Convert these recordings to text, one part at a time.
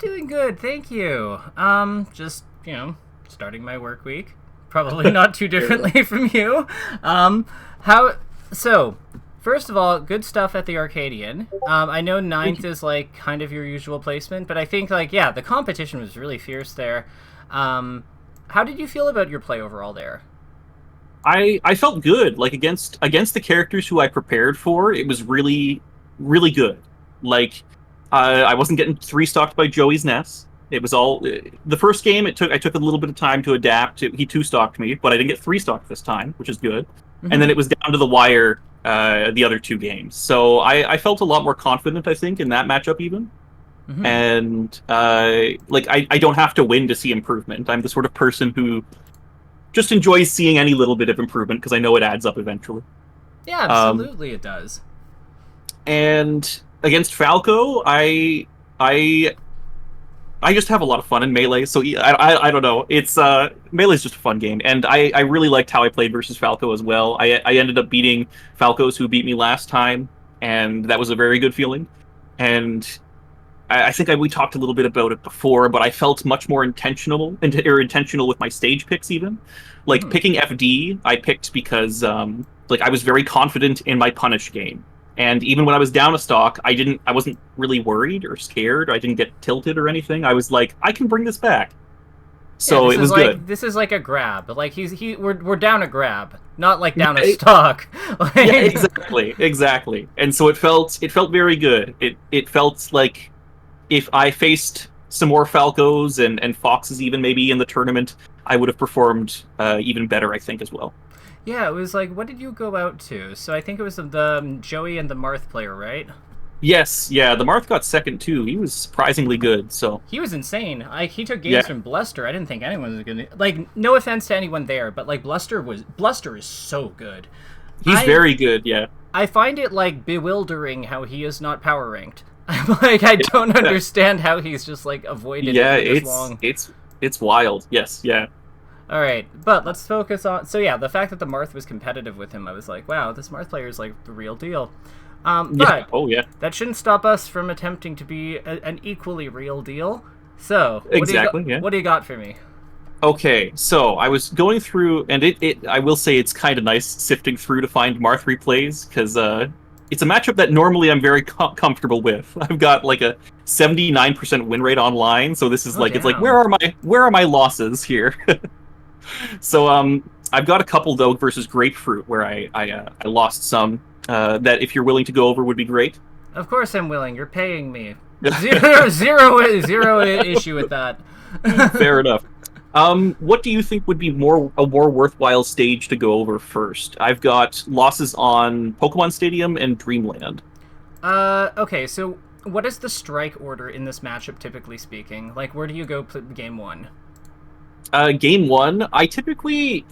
doing good, thank you. Just, starting my work week. Probably not too differently from you. How, so, first of all, good stuff at the Arcadian. I know ninth is, like, kind of your usual placement, but I think, like, yeah, the competition was really fierce there. How did you feel about your play overall there? I felt good. Like against the characters who I prepared for, it was really good. Like I wasn't getting three stocked by Joey's Ness. It was all the first game. I took a little bit of time to adapt. He two stocked me, but I didn't get three stocked this time, which is good. And then Mm-hmm. it was down to the wire the other two games. So I felt a lot more confident. I think in that matchup even. Mm-hmm. And like I don't have to win to see improvement. I'm the sort of person who just enjoys seeing any little bit of improvement because I know it adds up eventually. Yeah, Um, absolutely it does. and against Falco, I I just have a lot of fun in Melee. So I don't know. It's Melee's just a fun game, and I really liked how I played versus Falco as well. I ended up beating Falcos who beat me last time, and that was a very good feeling. And I think we talked a little bit about it before, but I felt much more intentional with my stage picks. Even like Mm-hmm. picking FD, I picked because like I was very confident in my punish game, and even when I was down a stock, I wasn't really worried or scared. I didn't get tilted or anything. I was like, I can bring this back, Yeah, so it was good. this is like a grab. Like we're down a grab, not like down a Yeah, stock. yeah, Like, exactly. And so it felt very good. It felt like if I faced some more Falcos and Foxes even maybe in the tournament, I would have performed even better, I think, as well. yeah, it was like, what did you go out to? So I think it was the Joey and the Marth player, right? Yes, yeah, the Marth got second too. He was surprisingly good. So He was insane. Like he took games yeah, from Bluster. I didn't think anyone was gonna like. No offense to anyone there, but like Bluster is so good. he's I very good. Yeah, I find it like bewildering how he is not power ranked. I'm like I don't yeah, understand how he's just like avoided it yeah. for this It's long. it's it's wild. Yes, yeah, All right, but let's focus on. So yeah, the fact that the Marth was competitive with him, I was like, wow, this Marth player is like the real deal. yeah. But Oh yeah, that shouldn't stop us from attempting to be an equally real deal. So what do you got? exactly. Yeah. What do you got for me? Okay, so I was going through, and it I will say it's kind of nice sifting through to find Marth replays because it's a matchup that normally I'm very comfortable with. I've got like a 79% win rate online, so this is Oh like it's like damn. where are my losses here? So I've got a couple though versus Grapefruit where I lost some that if you're willing to go over would be great. Of course I'm willing. You're paying me. Zero issue with that. Fair enough. What do you think would be a more worthwhile stage to go over first? I've got losses on Pokemon Stadium and Dreamland. Okay, so what is the strike order in this matchup, typically speaking? Like, where do you go game one? Game one, I typically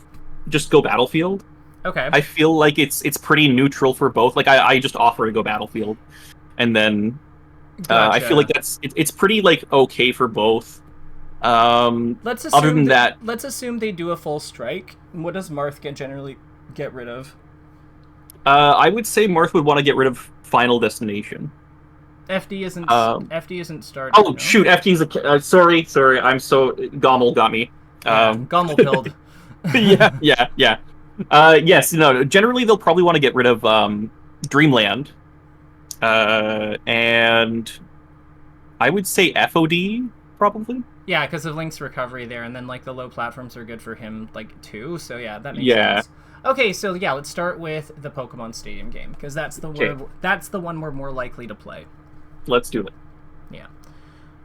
just go Battlefield. Okay, I feel like it's pretty neutral for both. Like I just offer to go Battlefield, and then I feel like gotcha. it's pretty like okay for both. Let's Other assume than that. that, Let's assume they do a full strike. What does Marth generally get rid of? I would say Marth would want to get rid of Final Destination. Um, FD isn't starter, oh no. shoot, FT's sorry. I'm so Gommel got me. Yeah, Um, Gommel pilled. yeah. Yes, no. Generally, they'll probably want to get rid of Dreamland, and I would say FOD probably. Yeah, because of Link's recovery there, and then like the low platforms are good for him like too. So yeah, that makes Yeah. sense. Okay, so yeah, let's start with the Pokemon Stadium game because Okay, that's the one we're more likely to play. let's do it. Yeah,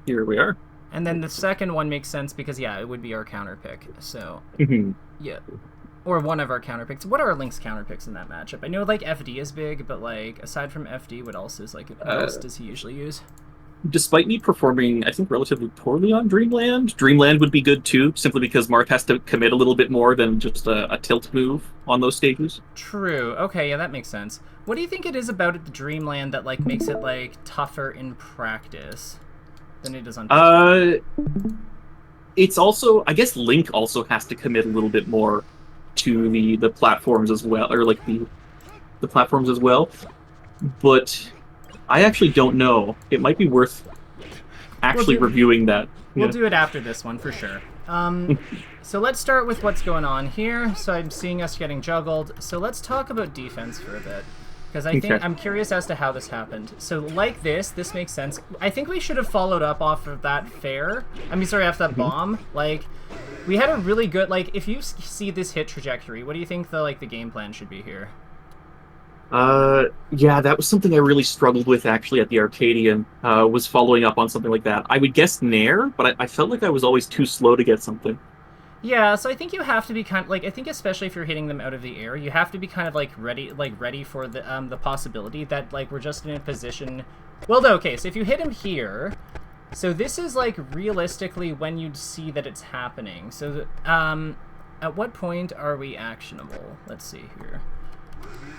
Here we are. and then the second one makes sense because yeah, it would be our counter pick. So Mhm. yeah, or one of our counter picks. What are Link's counter picks in that matchup? I know like FD is big, but like aside from FD, what else Uh, does he usually use? Despite me performing, I think, relatively poorly on Dreamland, Dreamland would be good too, simply because Marth has to commit a little bit more than just a tilt move on those stages. True. Okay, yeah, that makes sense. What do you think it is about the Dreamland that like makes it like tougher in practice than it is on PC? Uh, it's also, I guess, Link also has to commit a little bit more to the platforms as well, or like the platforms as well. But I actually don't know. It might be worth actually reviewing that. We'll do it after this one for sure. So let's start with what's going on here. So I'm seeing us getting juggled. So let's talk about defense for a bit. Because I think I'm curious as to how this happened. So like this makes sense. I think we should have followed up off of that off that bomb. Like, we had a really good, like, if you see this hit trajectory, what do you think the game plan should be here? Yeah, that was something I really struggled with actually at the Arcadian, was following up on something like that. I would guess Nair, but I felt like I was always too slow to get something. Yeah, so I think you have to be kind of, like, I think especially if you're hitting them out of the air, you have to be kind of, like, ready for the possibility that, like, we're just in a position... Well, no, okay, so if you hit him here, so this is, like, realistically when you'd see that it's happening. So, at what point are we actionable? Let's see here.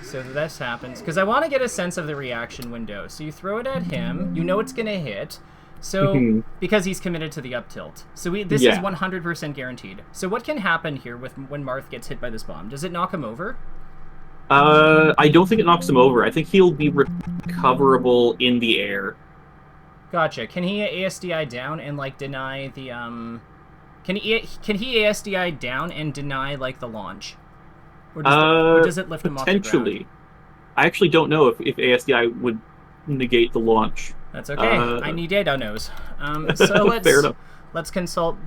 So this happens, because I want to get a sense of the reaction window. So you throw it at him, you know it's going to hit... So, because he's committed to the up tilt. So this is 100% guaranteed. So what can happen here when Marth gets hit by this bomb? Does it knock him over? I don't think it knocks him over. I think he'll be recoverable in the air. Gotcha. Can he ASDI down and, like, deny the, Can he ASDI down and deny, like, the launch? Or does it lift him off the ground? Potentially. I actually don't know if ASDI would negate the launch. That's okay. I need data knows. So fair enough. Let's consult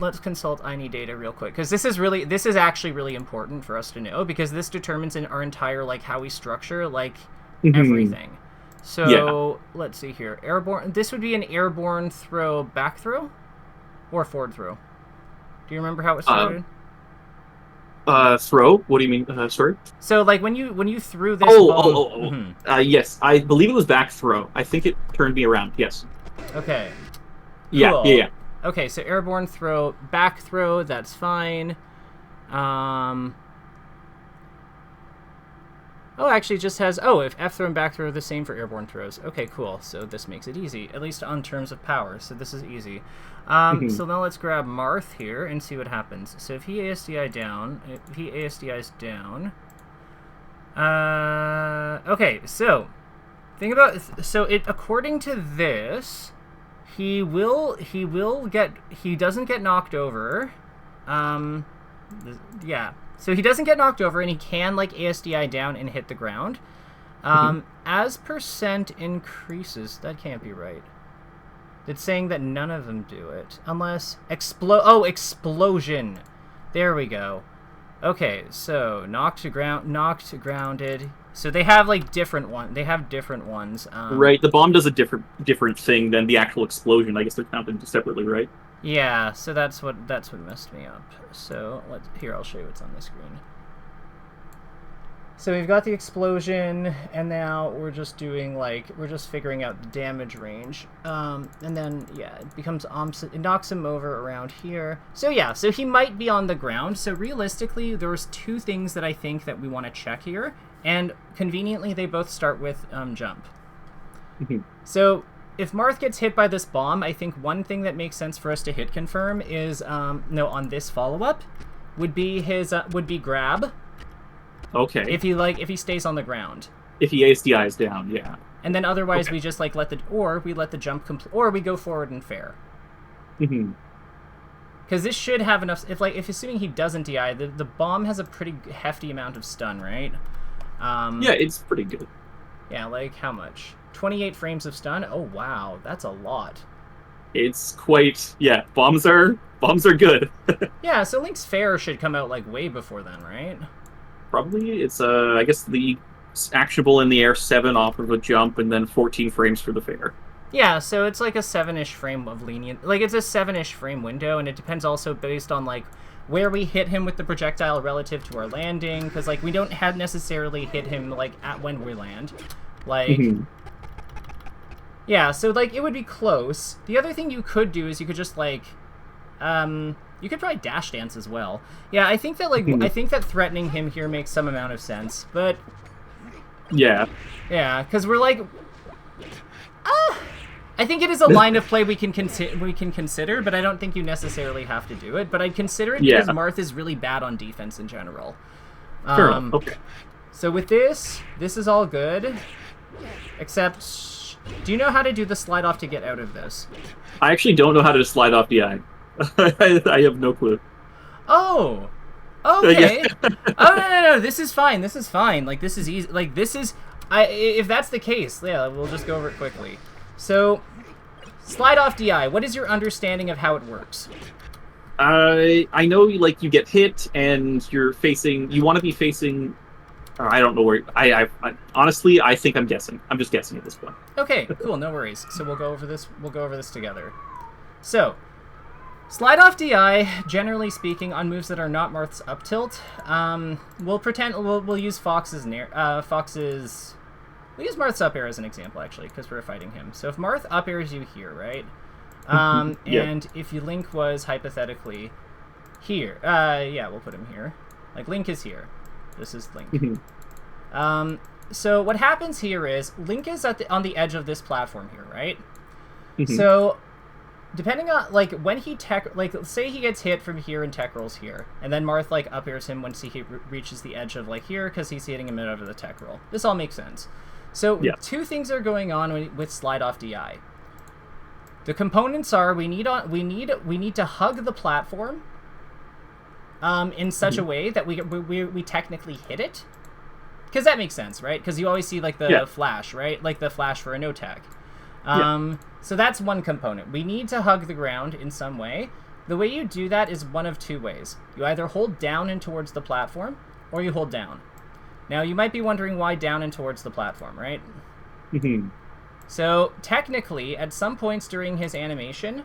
I need data real quick, because this is actually really important for us to know, because this determines our entire, like, how we structure, like, everything. So let's see here. Airborne. This would be an airborne throw, back throw, or forward throw. Do you remember how it started? Throw? What do you mean? Sorry. So, like, when you threw this bomb... Yes, I believe it was back throw. I think it turned me around. Yes. Okay. Yeah, cool. yeah. Okay, so airborne throw, back throw, that's fine. Oh, actually, it just has... Oh, if F throw and back throw are the same for airborne throws. Okay, cool. So this makes it easy, at least on terms of power. So this is easy. So now let's grab Marth here and see what happens. So if he ASDI down... If he ASDI's down... okay, so... Think about... So according to this... He doesn't get knocked over. Yeah. So he doesn't get knocked over, and he can, like, ASDI down and hit the ground. As percent increases, that can't be right. It's saying that none of them do it. Unless... explosion! There we go. Okay, so knocked to grounded. So they have, like, different ones. Right, the bomb does a different thing than the actual explosion. I guess they're counted separately, right? Yeah, so that's what messed me up. So I'll show you what's on the screen. So we've got the explosion, and now we're just doing, like, we're just figuring out the damage range. And then, yeah, it becomes it knocks him over around here. So yeah, so he might be on the ground. So realistically, there's two things that I think that we want to check here, and conveniently they both start with jump. So if Marth gets hit by this bomb, I think one thing that makes sense for us to hit confirm is on this follow-up would be grab. Okay. If he stays on the ground. If he ASDI is down, yeah. And then otherwise we just, like, let the jump complete, or we go forward and fair. Because this should have enough. If assuming he doesn't DI, the bomb has a pretty hefty amount of stun, right? Yeah, it's pretty good. Yeah, like how much? 28 frames of stun? Oh wow, that's a lot. It's quite, yeah, bombs are good. Yeah, so Link's fair should come out, like, way before then, right? Probably. It's I guess the actionable in the air 7 off of a jump, and then 14 frames for the fair. Yeah, so it's like a 7-ish frame of lenient, like, it's a 7-ish frame window, and it depends also based on, like, where we hit him with the projectile relative to our landing, because, like, we don't necessarily hit him, like, at when we land. Like, yeah, so, like, it would be close. The other thing you could do is you could just, like, you could probably dash dance as well. Yeah, I think that, like, I think that threatening him here makes some amount of sense, but... Yeah. Yeah, because we're, like... I think it is a line of play we can consider, but I don't think you necessarily have to do it. But I'd consider it because Marth is really bad on defense in general. Fair enough. Okay. So with this is all good, except Do you know how to do the slide off to get out of this? I actually don't know how to slide off DI. I have no clue. Oh, okay. Oh no, this is fine. This is fine. Like this is easy. Like this is, if that's the case, yeah, we'll just go over it quickly. So, slide off DI. What is your understanding of how it works? I know, like, you get hit and you're facing. You want to be facing. I don't know where. I honestly, I think I'm guessing. I'm just guessing at this point. Okay, cool. No worries. So we'll go over this. We'll go over this together. So, slide off DI. Generally speaking, on moves that are not Marth's up tilt, we'll pretend we'll use Fox's Fox's. We'll use Marth's up air as an example, actually, because we're fighting him. So if Marth up airs you here, right? Yeah. And if you Link was hypothetically here, yeah, we'll put him here. Like Link is here. This is Link. So what happens here is Link is on the edge of this platform here, right? So depending on like when he say he gets hit from here and tech rolls here, and then Marth like up airs him once he reaches the edge of like here because he's hitting him out of the tech roll. This all makes sense. So two things are going on with slide off DI. The components are we need to hug the platform in such a way that we technically hit it, because that makes sense, right? Because you always see like the flash, right? Like the flash for a no tag. So that's one component. We need to hug the ground in some way. The way you do that is one of two ways. You either hold down and towards the platform, or you hold down. Now, you might be wondering why down and towards the platform, right? So, technically, at some points during his animation,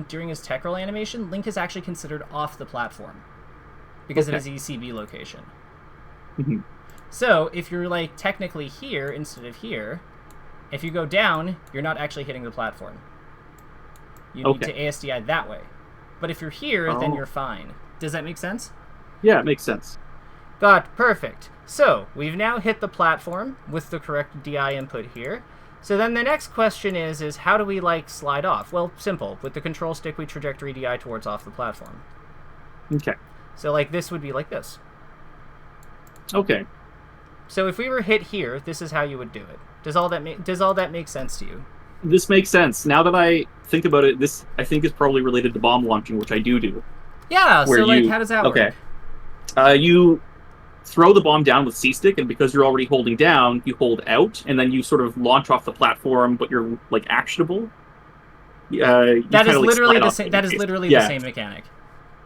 during his tech roll animation, Link is actually considered off the platform because of his ECB location. So, if you're, like, technically here instead of here, if you go down, you're not actually hitting the platform. You need to ASDI that way. But if you're here, then you're fine. Does that make sense? Yeah, it makes sense. Perfect. So, we've now hit the platform with the correct DI input here. So then the next question is how do we, like, slide off? Well, simple. With the control stick, we trajectory DI towards off the platform. Okay. So, like, this would be like this. Okay. So if we were hit here, this is how you would do it. Does all that make sense to you? This makes sense. Now that I think about it, this, I think, is probably related to bomb launching, which I do. Yeah, so, like, how does that work? You throw the bomb down with C-stick, and because you're already holding down, you hold out, and then you sort of launch off the platform, but you're, like, actionable. That is literally the same. That is literally the same mechanic.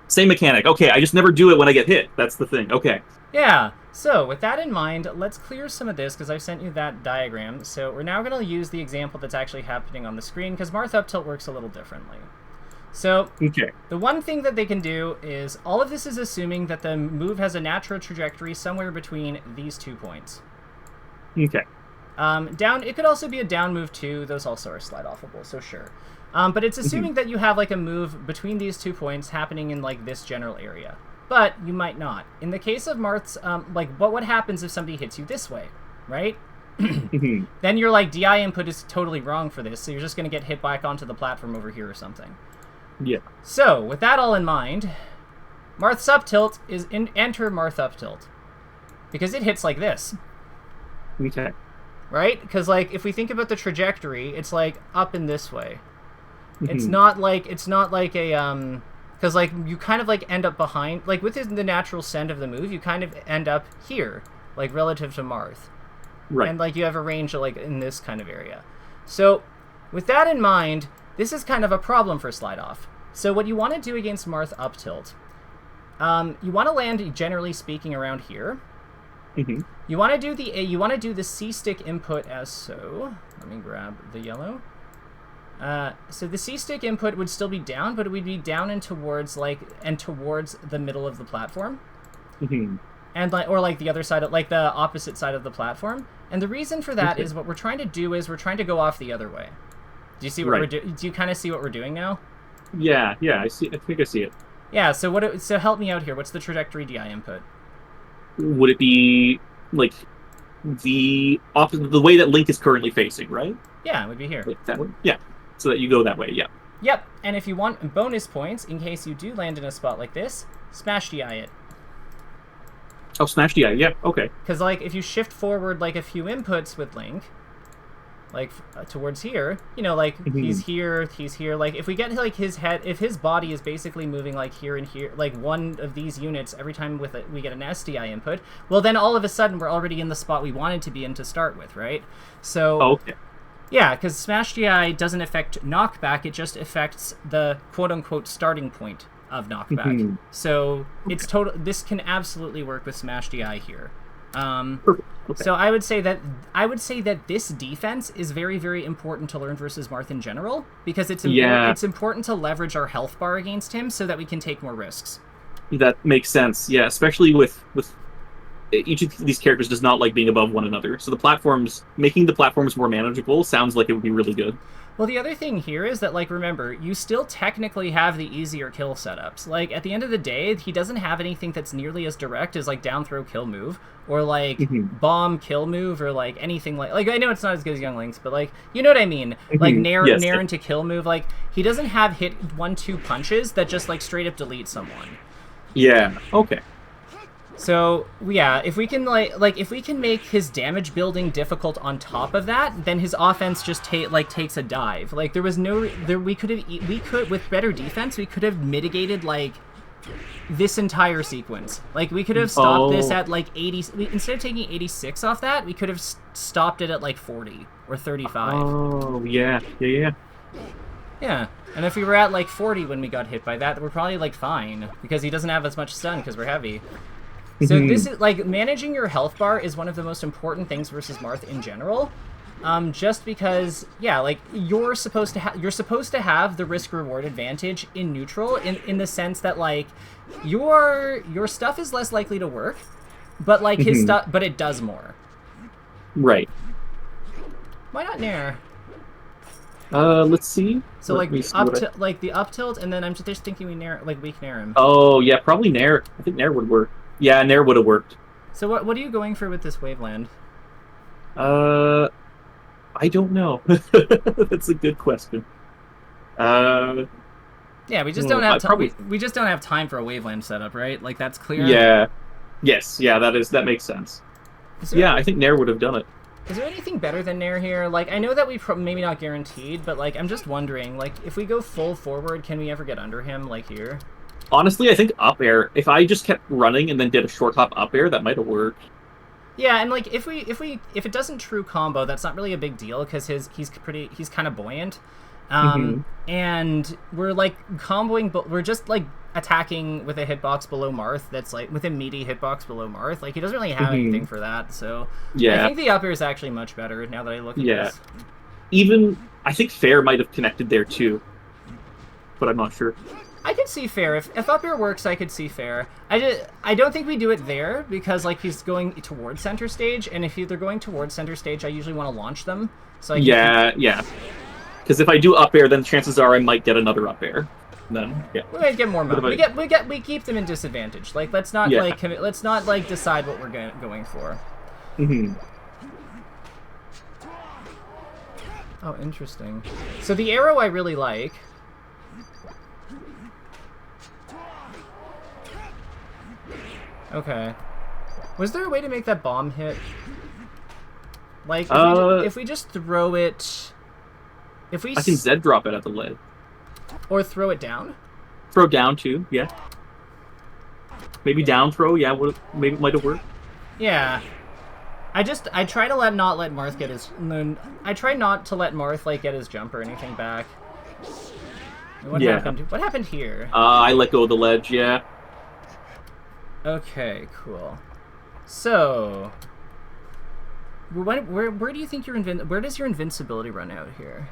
Same mechanic. Okay, I just never do it when I get hit. That's the thing. Okay. Yeah. So with that in mind, let's clear some of this because I've sent you that diagram. So we're now going to use the example that's actually happening on the screen because Marth up tilt works a little differently. So the one thing that they can do is all of this is assuming that the move has a natural trajectory somewhere between these 2 points. Okay. Down. It could also be a down move too. Those also are slide offable. So sure. But it's assuming that you have like a move between these 2 points happening in like this general area. But you might not. In the case of Marth's, what happens if somebody hits you this way, right? Then your like DI input is totally wrong for this, so you're just going to get hit back onto the platform over here or something. Yeah. So with that all in mind, Marth's up tilt is enter Marth up tilt because it hits like this. Okay. Right? Because like if we think about the trajectory, it's like up in this way. It's not like a because like you kind of like end up behind, like within the natural send of the move, you kind of end up here, like relative to Marth. Right. And like you have a range like in this kind of area. So with that in mind, this is kind of a problem for slide off. So what you want to do against Marth up tilt, you want to land generally speaking around here. You want to do the C stick input as so. Let me grab the yellow. So the C stick input would still be down, but it would be down and towards the middle of the platform, and like the other side, like the opposite side of the platform. And the reason for that is what we're trying to do is we're trying to go off the other way. Do you see what we're doing? Do you kind of see what we're doing now? Yeah, I see. I think I see it. Yeah. So help me out here. What's the trajectory DI input? Would it be like the opposite, the way that Link is currently facing, right? Yeah, it would be here. Like that way? Yeah. So that you go that way, yeah. Yep, and if you want bonus points, in case you do land in a spot like this, smash DI it. Oh, smash DI, yeah, okay. Because, like, if you shift forward, like, a few inputs with Link, like towards here, you know, like he's here, like if we get like his head, if his body is basically moving like here and here, like one of these units every time with it, we get an SDI input, well then all of a sudden we're already in the spot we wanted to be in to start with, right? So Okay. yeah, because Smash GI doesn't affect knockback, it just affects the quote-unquote starting point of knockback. So it's this can absolutely work with Smash GI here. Perfect. Okay. So I would say that this defense is very, very important to learn versus Marth in general, because it's important to leverage our health bar against him so that we can take more risks. That makes sense. Yeah, especially with each of these characters does not like being above one another. So making the platforms more manageable sounds like it would be really good. Well, the other thing here is that, like, remember, you still technically have the easier kill setups. Like, at the end of the day, he doesn't have anything that's nearly as direct as, like, down throw kill move, or, like, bomb kill move, or, like, anything like... Like, I know it's not as good as Young Link's, but, like, you know what I mean? Like, Nair into kill move, like, he doesn't have hit 1-2 punches that just, like, straight up delete someone. Yeah, okay. So, yeah, if we can, if we can make his damage building difficult on top of that, then his offense just takes a dive. Like, there was no... we could, with better defense, we could have mitigated, like, this entire sequence. Like, we could have stopped this at, like, 80... Instead of taking 86 off that, we could have stopped it at, like, 40 or 35. Oh, yeah. Yeah, and if we were at, like, 40 when we got hit by that, we're probably, like, fine, because he doesn't have as much stun because we're heavy. So this is, like, managing your health bar is one of the most important things versus Marth in general. Just because, yeah, like, you're supposed to have the risk-reward advantage in neutral in the sense that, like, your stuff is less likely to work, but, like, his stuff, but it does more. Right. Why not Nair? Let's see. So, like, the up tilt, and then I'm just thinking we weak Nair him. Oh, yeah, probably Nair. I think Nair would work. Yeah, Nair would have worked. So what are you going for with this Waveland? I don't know. That's a good question. Yeah, we just don't have time. We just don't have time for a Waveland setup, right? Like, that's clear. Yeah. Yes. Yeah. That makes sense. Yeah, I think Nair would have done it. Is there anything better than Nair here? Like, I know that we maybe not guaranteed, but, like, I'm just wondering, like, if we go full forward, can we ever get under him, like here? Honestly, I think up air. If I just kept running and then did a short hop up air, that might have worked. Yeah, and like if it doesn't true combo, that's not really a big deal because he's kind of buoyant, and we're like comboing, but we're just like attacking with a hitbox below Marth. That's like with a meaty hitbox below Marth. Like he doesn't really have anything for that. So yeah, I think the up air is actually much better now that I look at this. Even I think Fair might have connected there too, but I'm not sure. I could see Fair. If up air works, I could see Fair. I don't think we do it there, because like he's going towards center stage, and if they're going towards center stage, I usually want to launch them. So yeah. Because if I do up air, then chances are I might get another up air. Then we might get more money. We keep them in disadvantage. Like let's not let's not like decide what we're going for. Oh, interesting. So the arrow I really like. Okay. Was there a way to make that bomb hit? Like, if we just throw it... I can Z drop it at the lid. Or throw it down? Throw down, too, yeah. Maybe down throw, yeah, maybe might have worked. Yeah. I try to not let Marth get his... I try not to let Marth, like, get his jump or anything back. What happened here? I let go of the ledge, yeah. Okay, cool. So, where do you think where does your invincibility run out here?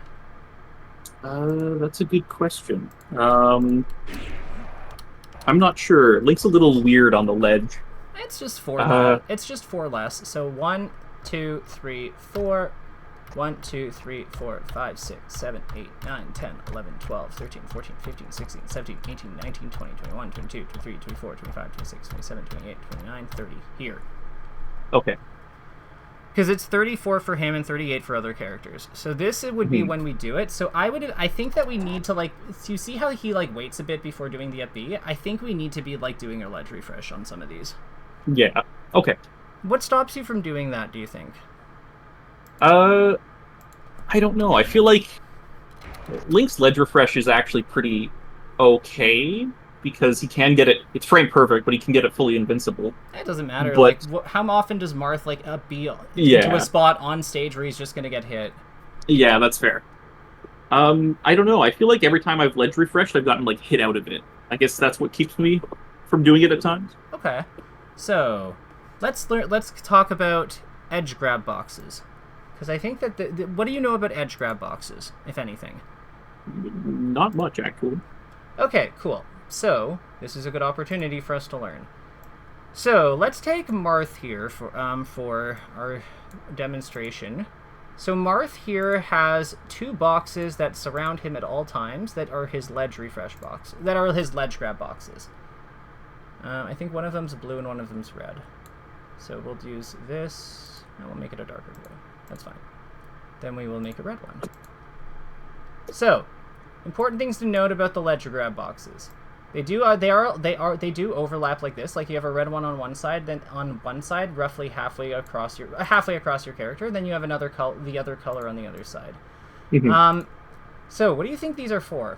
That's a good question. I'm not sure. Link's a little weird on the ledge. It's just 4. It's just 4 less. So 1, 2, 3, 4. 1, 2, 3, 4, 5, 6, 7, 8, 9, 10, 11, 12, 13, 14, 15, 16, 17, 18, 19, 20, 21, 22, 23, 24, 25, 26, 27, 28, 29, 30. Here. Okay. Because it's 34 for him and 38 for other characters. So this would be when we do it. So I think that we need to, like, you see how he, like, waits a bit before doing the up B? I think we need to be, like, doing a ledge refresh on some of these. Yeah. Okay. What stops you from doing that, do you think? I don't know. I feel like Link's ledge refresh is actually pretty okay because he can get it. It's frame perfect, but he can get it fully invincible. It doesn't matter. Like, But how often does Marth like be into a yeah, spot on stage where he's just gonna get hit? yeah, that's fair. I don't know. I feel like every time I've ledge refreshed, I've gotten like hit out of it. I guess that's what keeps me from doing it at times. Okay, so let's talk about edge grab boxes, because I think that what do you know about edge grab boxes, if anything? Not much, actually. Okay, cool. So this is a good opportunity for us to learn. So let's take Marth here for our demonstration. So Marth here has two boxes that surround him at all times that are his ledge refresh box, that are his ledge grab boxes. I think one of them's blue and one of them's red. So we'll use this, and we'll make it a darker blue. That's fine. Then we will make a red one. So, important things to note about the ledge grab boxes. They do overlap like this. Like you have a red one on one side, then on one side, roughly halfway across your character. Then you have the other color on the other side. Mhm. So what do you think these are for?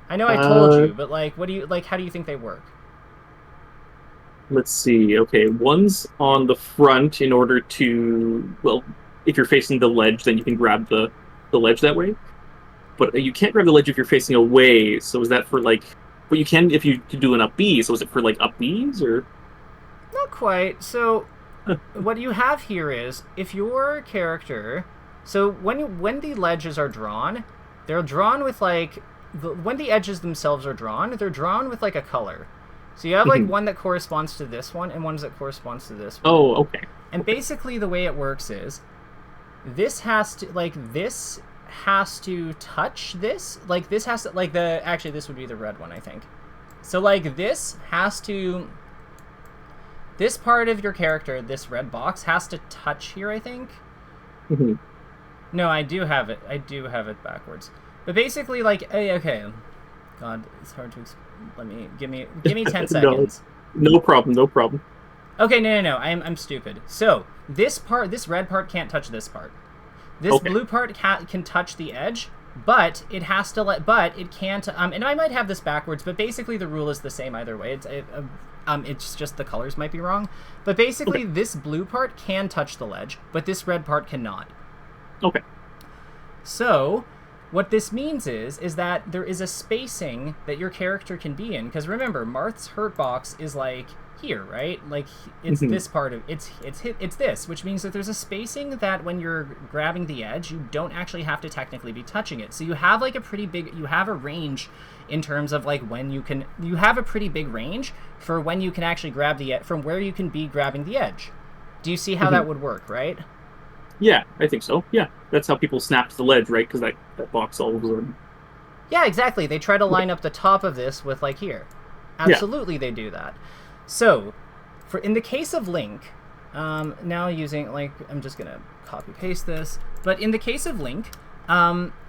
I know I told you, but like, what do you like? How do you think they work? Let's see. Okay, one's on the front in order to, well, if you're facing the ledge, then you can grab the ledge that way. But you can't grab the ledge if you're facing away. So is that for like? But you can if you do an up B. So is it for like up Bs or? Not quite. So what you have here is if your character, so when the ledges are drawn, they're drawn with like when the edges themselves are drawn, they're drawn with like a color. So you have like one that corresponds to this one and one that corresponds to this one. Oh, okay. And basically the way it works is this has to touch this. Like this has to actually this would be the red one, I think. So like this part of your character, this red box has to touch here, I think. No, I do have it backwards. But basically like okay. God, it's hard to explain. Give me 10 seconds. No problem. Okay, no. I'm stupid. So, this red part can't touch this part. This blue part can touch the edge, but it can't, and I might have this backwards, but basically the rule is the same either way. It's just the colors might be wrong. But basically, this blue part can touch the ledge, but this red part cannot. Okay. So, what this means is that there is a spacing that your character can be in, because remember, Marth's hurt box is like here, right? Like it's this part of it's this, which means that there's a spacing that when you're grabbing the edge, you don't actually have to technically be touching it. So you have like you have a range in terms of like you have a pretty big range for when you can actually grab from where you can be grabbing the edge. Do you see how that would work, right? Yeah, I think so. Yeah, that's how people snap to the ledge, right? Because that box all over them. Yeah, exactly. They try to line up the top of this with like here. Absolutely, they do that. So, in the case of Link, now using like I'm just gonna copy paste this, but in the case of Link,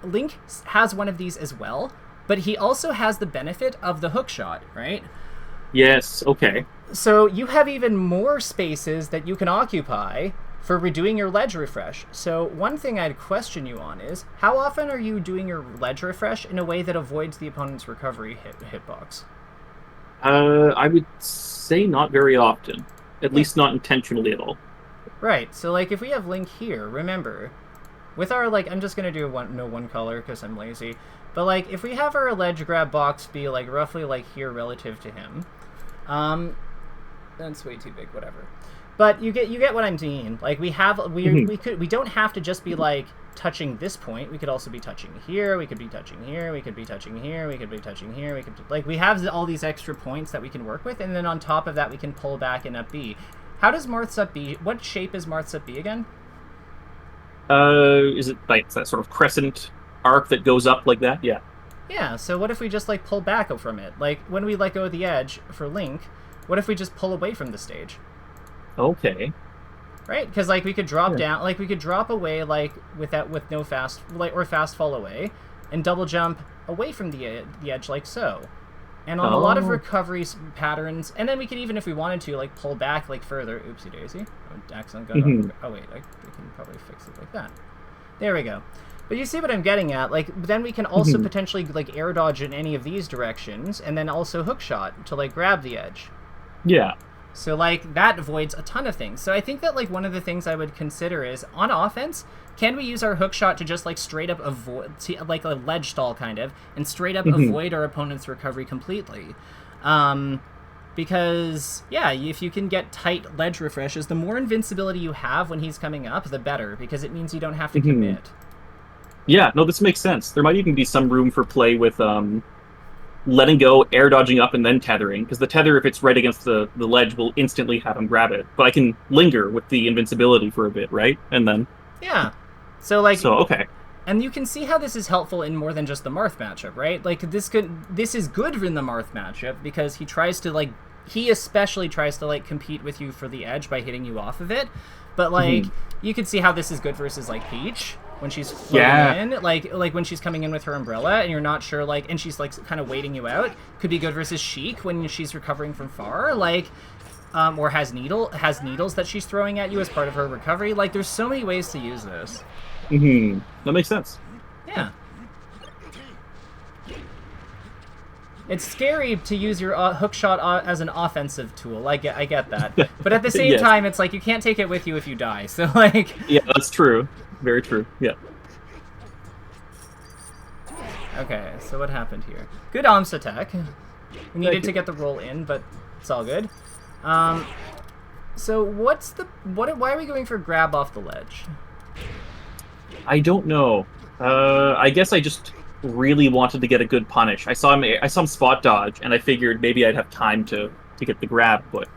Link has one of these as well, but he also has the benefit of the hook shot, right? Yes. Okay. So you have even more spaces that you can occupy for redoing your ledge refresh. So one thing I'd question you on is, how often are you doing your ledge refresh in a way that avoids the opponent's recovery hitbox? I would say not very often. At least not intentionally at all. Right, so like if we have Link here, remember, with our like, I'm just going to do one color because I'm lazy, but like if we have our ledge grab box be like roughly like here relative to him, that's way too big, whatever. But you get what I'm mean. Like we don't have to just be like touching this point. We could also be touching here. We could be touching here. We could be touching here. We could be touching here. We have all these extra points that we can work with, and then on top of that, we can pull back in up B. How does Marth's up B? What shape is Marth's up B again? Is it like that sort of crescent arc that goes up like that? Yeah. Yeah. So what if we just like pull back from it? Like when we let go of the edge for Link, what if we just pull away from the stage? Okay. Right, because like we could drop down, like we could drop away like with no fast or fast fall away, and double jump away from the edge like so, and on a lot of recovery patterns, and then we could even if we wanted to like pull back like further. Oopsie daisy, accident got oh wait, I can probably fix it like that. There we go. But you see what I'm getting at? Like, then we can also potentially, like, air dodge in any of these directions, and then also hookshot to, like, grab the edge. Yeah. So, like, that avoids a ton of things. So I think that, like, one of the things I would consider is, on offense, can we use our hookshot to just, like, straight up avoid, like a ledge stall kind of, and straight up avoid our opponent's recovery completely? Because, yeah, if you can get tight ledge refreshes, the more invincibility you have when he's coming up, the better, because it means you don't have to commit. Yeah, no, this makes sense. There might even be some room for play with letting go, air dodging up, and then tethering, because the tether, if it's right against the ledge, will instantly have him grab it. But I can linger with the invincibility for a bit, right? And then... Yeah. So, like... So, okay. And you can see how this is helpful in more than just the Marth matchup, right? Like, this is good in the Marth matchup, because he tries to, like... He especially tries to, like, compete with you for the edge by hitting you off of it. But, like, you can see how this is good versus, like, Peach, when she's floating in. Like when she's coming in with her umbrella, and you're not sure, like... And she's, like, kind of waiting you out. Could be good versus Sheik when she's recovering from far. Like... or has needles that she's throwing at you as part of her recovery. Like, there's so many ways to use this. That makes sense. Yeah. It's scary to use your hookshot as an offensive tool. I get that. But at the same time, it's like you can't take it with you if you die. So, like... Yeah, that's true. Very true. Yeah. Okay, so what happened here? Good Om's attack. We needed to get the roll in, but it's all good. So why are we going for grab off the ledge? I don't know. I guess I just really wanted to get a good punish. I saw him spot dodge, and I figured maybe I'd have time to get the grab, but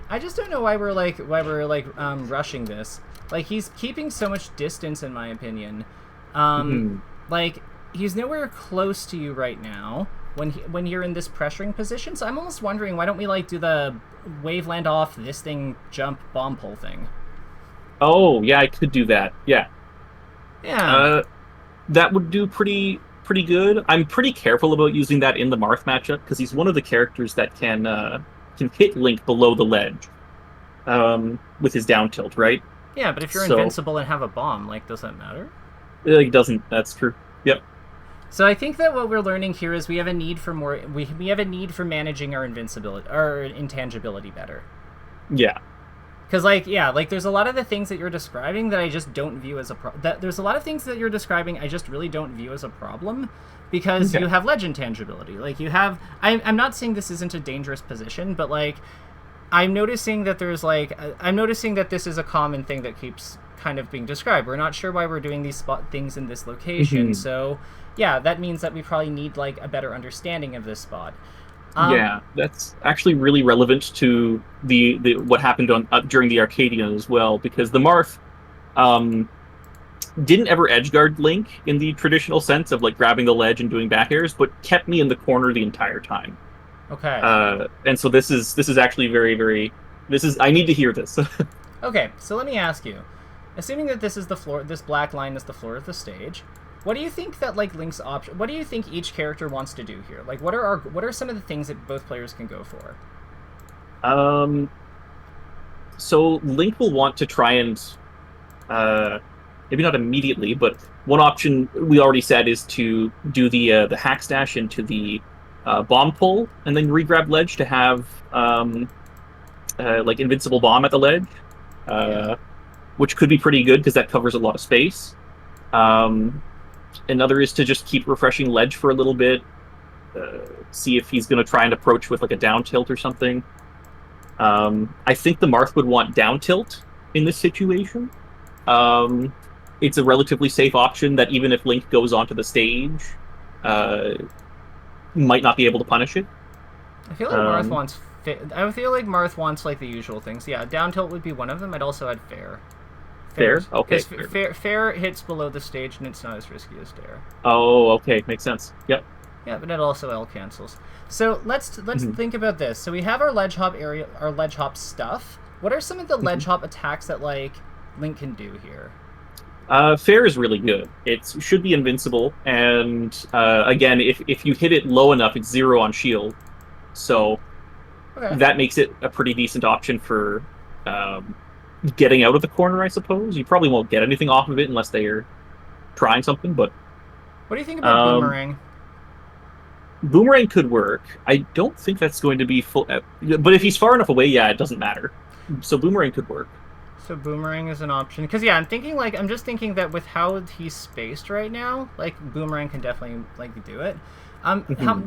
I just don't know why we're rushing this. Like, he's keeping so much distance, in my opinion. Like, he's nowhere close to you right now when you're in this pressuring position. So I'm almost wondering, why don't we, like, do the wave land off this thing jump bomb pull thing? Oh, yeah, I could do that. Yeah. Yeah. That would do pretty good. I'm pretty careful about using that in the Marth matchup, because he's one of the characters that can hit Link below the ledge with his down tilt, right? Yeah, but if you're invincible and have a bomb, like, does that matter? It doesn't. That's true. Yep. So I think that what we're learning here is we have a need for more. We have a need for managing our invincibility, our intangibility better. Yeah. Because, like, yeah, like, there's a lot of the things that you're describing that I just don't view as a there's a lot of things that you're describing I just really don't view as a problem, because you have ledge intangibility. Like, you have... I'm not saying this isn't a dangerous position, but, like, I'm noticing that there's, like... I'm noticing that this is a common thing that keeps kind of being described. We're not sure why we're doing these things in this location, so, yeah, that means that we probably need, like, a better understanding of this spot. Yeah, that's actually really relevant to the what happened on during the Arcadian as well, because the Marth didn't ever edgeguard Link in the traditional sense of, like, grabbing the ledge and doing back airs, but kept me in the corner the entire time. Okay. And so this is actually very, very... I need to hear this. Okay, so let me ask you. Assuming that this is the floor, this black line is the floor of the stage, what do you think that, like, Link's option... What do you think each character wants to do here? Like, what are some of the things that both players can go for? So Link will want to try and... maybe not immediately, but one option we already said is to do the hack stash into the bomb pull, and then re-grab ledge to have, like, invincible bomb at the ledge. Which could be pretty good, because that covers a lot of space. Another is to just keep refreshing ledge for a little bit, see if he's going to try and approach with, like, a down tilt or something. I think the Marth would want down tilt in this situation. It's a relatively safe option that even if Link goes onto the stage, might not be able to punish it. I feel like Marth wants... I feel like Marth wants, like, the usual things. Yeah, down tilt would be one of them. I'd also add fair. Fair? Okay. Fair hits below the stage, and it's not as risky as dare. Oh, okay. Makes sense. Yep. Yeah, but it also L cancels. So let's think about this. So we have our ledge hop area, our ledge hop stuff. What are some of the ledge hop attacks that, like, Link can do here? Fair is really good. It should be invincible, and again, if you hit it low enough, it's 0 on shield. So that makes it a pretty decent option for getting out of the corner, I suppose. You probably won't get anything off of it unless they are trying something, but What do you think about um, boomerang? boomerang could work. I don't think that's going to be full. But if he's far enough away, yeah, it doesn't matter. So boomerang could work. So boomerang is an option. Because, yeah, I'm just thinking that with how he's spaced right now, like, boomerang can definitely, like, do it.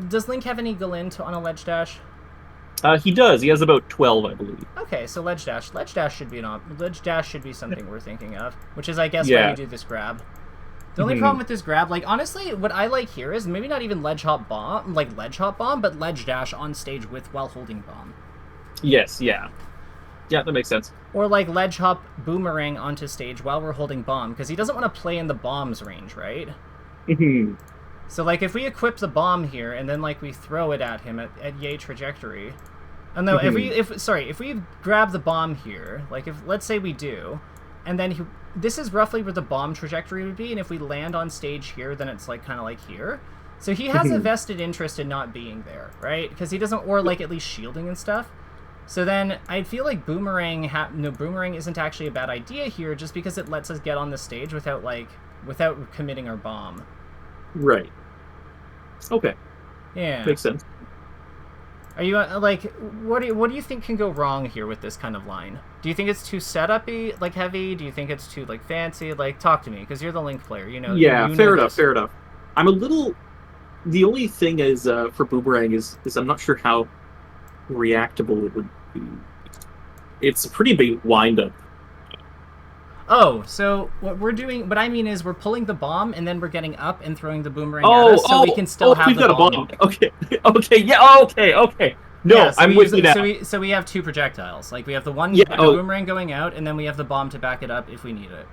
Does Link have any glint on a ledge dash? He does. He has about 12, I believe. Okay, so ledge dash. Ledge dash should be ledge dash should be something we're thinking of, which is, I guess, Yeah. why we do this grab. The only problem with this grab, like, honestly, what I like here is maybe not even ledge hop bomb, but ledge dash on stage while holding bomb. Yes, yeah. Yeah, that makes sense. Or, like, ledge hop boomerang onto stage while we're holding bomb, because he doesn't want to play in the bomb's range, right? So, like, if we equip the bomb here, and then, like, we throw it at him at yay trajectory... Oh, no, if we grab the bomb here, like, let's say we do, and then this is roughly where the bomb trajectory would be, and if we land on stage here, then it's, like, kind of like here. So he has a vested interest in not being there, right? Because he doesn't, or, like, at least shielding and stuff. So then I feel like boomerang isn't actually a bad idea here, just because it lets us get on the stage without committing our bomb. Right. Okay. Yeah. Makes sense. Are you like what do you think can go wrong here with this kind of line? Do you think it's too setup-y, like heavy? Do you think it's too like fancy? Like talk to me, because you're the Link player. You know. Yeah, you fair know enough. Fair enough. I'm a little. The only thing is for boomerang is I'm not sure how reactable it would be. It's a pretty big wind-up. Oh, so what I mean is we're pulling the bomb and then we're getting up and throwing the boomerang at us, so we can still have we've the got bomb. a bomb. Okay, yeah, okay. No, Yeah, so I'm with you now. So we have two projectiles. Like we have the boomerang going out, and then we have the bomb to back it up if we need it.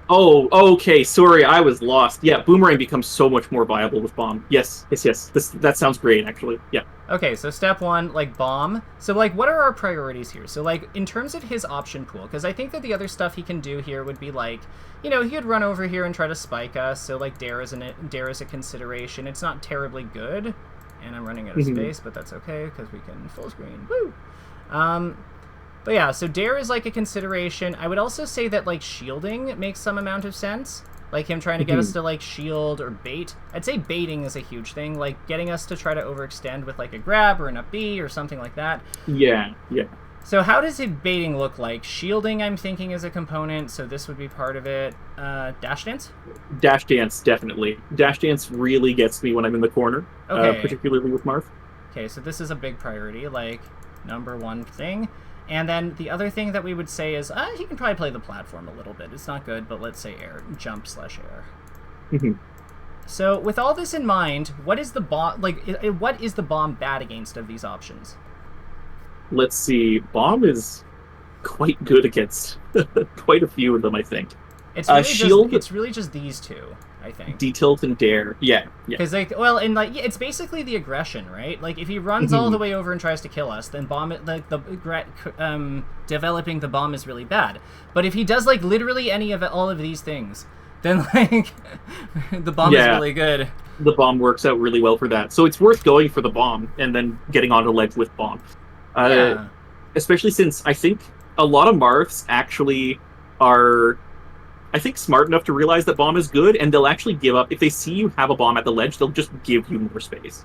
Oh, okay. Sorry, I was lost. Yeah, boomerang becomes so much more viable with bomb. Yes. That sounds great, actually. Yeah. Okay, so step one, like bomb. So like, what are our priorities here? So like, in terms of his option pool, because I think that the other stuff he can do here would be like, you know, he'd run over here and try to spike us. So like, dare is a consideration. It's not terribly good, and I'm running out of space, but that's okay because we can full screen. Woo. But yeah, so dare is like a consideration. I would also say that like shielding makes some amount of sense. Like him trying to get us to like shield or bait. I'd say baiting is a huge thing. Like getting us to try to overextend with like a grab or an up B or something like that. Yeah. So how does it baiting look like? Shielding, I'm thinking, is a component, so this would be part of it. Dash dance? Dash dance, definitely. Dash dance really gets me when I'm in the corner, Okay. Particularly with Marth. Okay, so this is a big priority, like number one thing. And then the other thing that we would say is, he can probably play the platform a little bit. It's not good, but let's say jump/air. So with all this in mind, what is the bomb bad against of these options? Let's see. Bomb is quite good against quite a few of them, I think. It's really shield. It's really just these two, I think. D-tilt and dare. Yeah. Because it's basically the aggression, right? Like if he runs all the way over and tries to kill us, then developing the bomb is really bad. But if he does like literally any of all of these things, then like the bomb is really good. The bomb works out really well for that. So it's worth going for the bomb and then getting onto ledge with bomb. Especially since I think a lot of Marths actually are, I think, smart enough to realize that bomb is good, and they'll actually give up. If they see you have a bomb at the ledge, they'll just give you more space.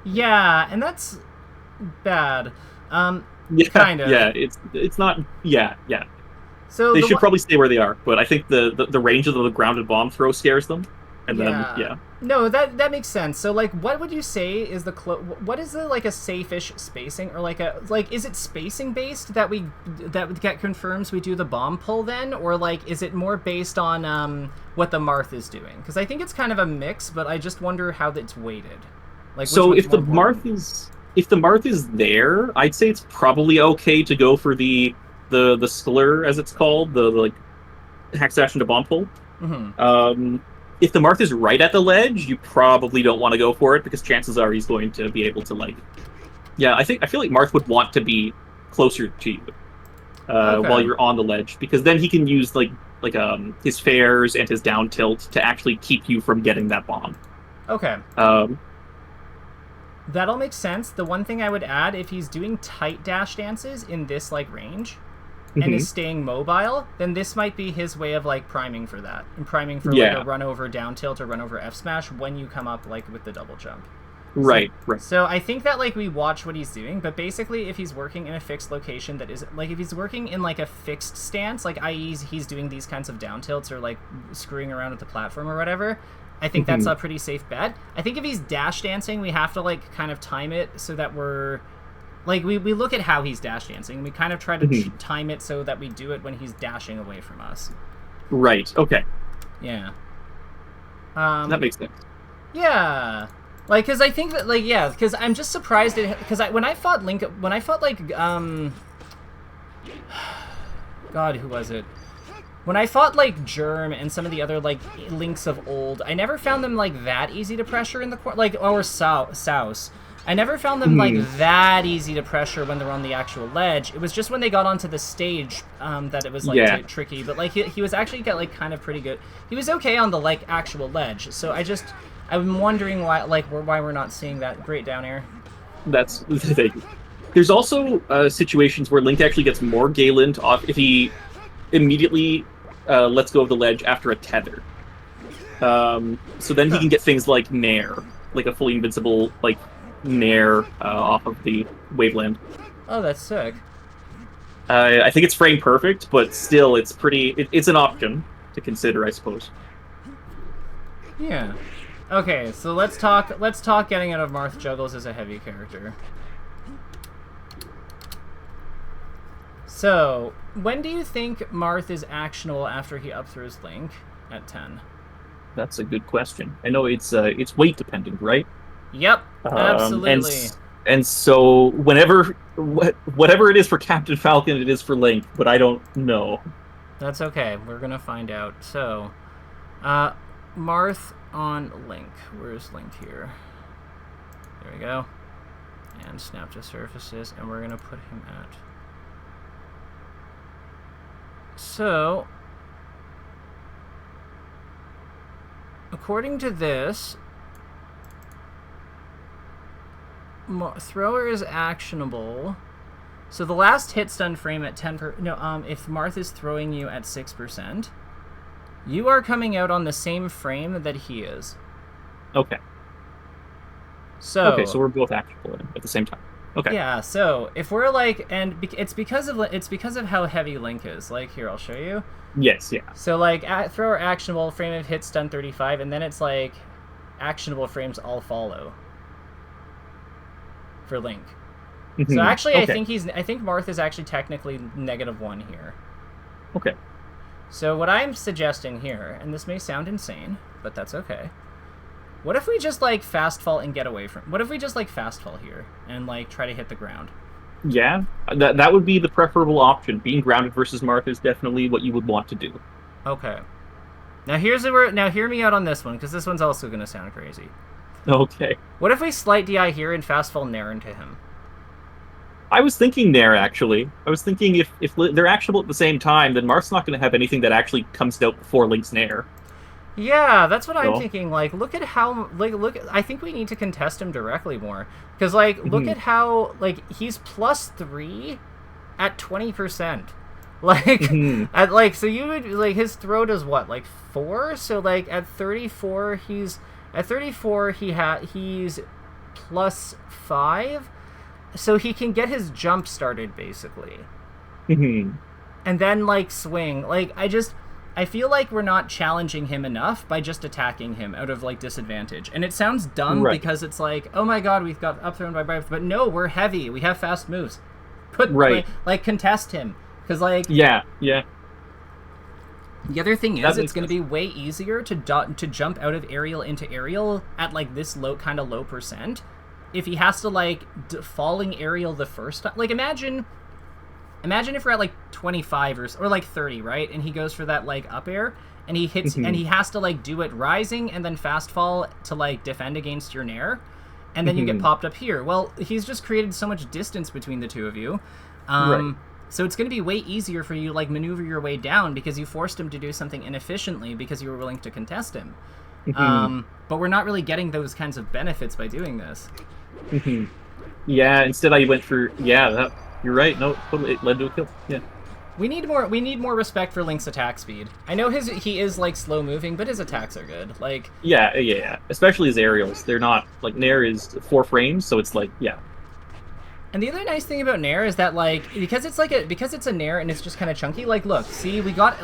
Yeah, and that's bad. Kind of. Yeah, it's not. Yeah. So they should probably stay where they are, but I think the range of the grounded bomb throw scares them, and then. No, that makes sense. So like, what would you say is what is the like a safe-ish spacing, or is it spacing based that confirms we do the bomb pull then, or like is it more based on what the Marth is doing? Because I think it's kind of a mix, but I just wonder how it's weighted. Like, so if the Marth is there, I'd say it's probably okay to go for the slur, as it's called, the like hack slash into bomb pull. If the Marth is right at the ledge, you probably don't want to go for it, because chances are he's going to be able to like. Yeah, I feel like Marth would want to be closer to you while you're on the ledge, because then he can use like his fares and his down tilt to actually keep you from getting that bomb. Okay. That all makes sense. The one thing I would add, if he's doing tight dash dances in this like range, and is staying mobile, then this might be his way of like priming for that, and priming for Yeah. like a run over down tilt or run over F smash when you come up like with the double jump. Right, right. So I think that like we watch what he's doing, but basically if he's working in a fixed location that is like if he's working in like a fixed stance, like i.e. he's doing these kinds of down tilts or like screwing around with the platform or whatever, I think that's a pretty safe bet. I think if he's dash dancing, we have to like kind of time it so that we're like we look at how he's dash dancing. We kind of try to time it so that we do it when he's dashing away from us. Right. Okay. Yeah. That makes sense. Yeah. Like, because I think that, like, yeah, because I'm just surprised at, because when I fought Link, God, who was it? When I fought, like, Germ and some of the other, like, Links of old, I never found them, like, that easy to pressure in the corner, like, or Souse. I never found them, like, that easy to pressure when they're on the actual ledge. It was just when they got onto the stage that it was, like, tricky. But, like, he was actually, like, kind of pretty good. He was okay on the, like, actual ledge. So I'm wondering why we're not seeing that great down air. That's there's also situations where Link actually gets more Galen off if he immediately lets go of the ledge after a tether. So then he can get things like Nair, like a fully invincible like Nair off of the Waveland. Oh, that's sick. I think it's frame perfect, but still, it's pretty. It's an option to consider, I suppose. Yeah. Okay, so let's talk getting out of Marth juggles as a heavy character. So, when do you think Marth is actionable after he up throws Link at 10? That's a good question. I know it's weight dependent, right? Yep, absolutely. And so whatever it is for Captain Falcon, it is for Link, but I don't know. That's okay. We're gonna find out. So, Marth on Link. Where's Link here? There we go. And snap to surfaces, and we're gonna put him at. So, according to this, thrower is actionable. So the last hit stun frame at 10%. If Marth is throwing you at 6%. You are coming out on the same frame that he is. Okay. So we're both actionable at the same time. Okay. Yeah. So if we're like, and it's because of how heavy Link is. Like here, I'll show you. Yes. Yeah. So like thrower actionable, frame of hit stun 35, and then it's like actionable frames all follow for Link. So actually, okay. I think Marth is actually technically -1 here. Okay. So what I'm suggesting here, and this may sound insane, but that's okay. What if we just like fast fall and get away from? What if we just like fast fall here and like try to hit the ground? Yeah, that would be the preferable option. Being grounded versus Marth is definitely what you would want to do. Okay. Now hear me out on this one, because this one's also going to sound crazy. Okay. What if we slight DI here and fast fall Nair into him? I was thinking Nair, actually. I was thinking if they're actionable at the same time, then Marth's not going to have anything that actually comes out before Link's Nair. Yeah, that's what I'm thinking. Like, look at how, like, I think we need to contest him directly more. Because, like, look at how, like, he's +3 at 20%. Like, so you would, like, his throw does what, like, 4? So, like, at 34, he's +5. So he can get his jump started, basically. And then, like, swing. Like, I feel like we're not challenging him enough by just attacking him out of, like, disadvantage. And it sounds dumb because it's like, oh my god, we've got up thrown by Marth. But no, we're heavy. We have fast moves. Like, contest him. Because, like... Yeah. The other thing is, it's going to be way easier to jump out of aerial into aerial at, like, this low percent. If he has to, like, falling aerial the first time. Like, imagine if we're at, like, 25 or like, 30, right? And he goes for that, like, up air, and he hits, and he has to, like, do it rising and then fast fall to, like, defend against your Nair, and then you get popped up here. Well, he's just created so much distance between the two of you. So it's going to be way easier for you to, like, maneuver your way down because you forced him to do something inefficiently because you were willing to contest him. But we're not really getting those kinds of benefits by doing this. Yeah, instead I went for... Yeah, you're right. No, totally, it led to a kill. Yeah. We need more respect for Link's attack speed. I know he is like slow moving, but his attacks are good. Like Yeah. Especially his aerials. They're not like Nair is 4 frames, so it's like yeah. And the other nice thing about Nair is that like because it's a Nair and it's just kind of chunky. Like look, see we got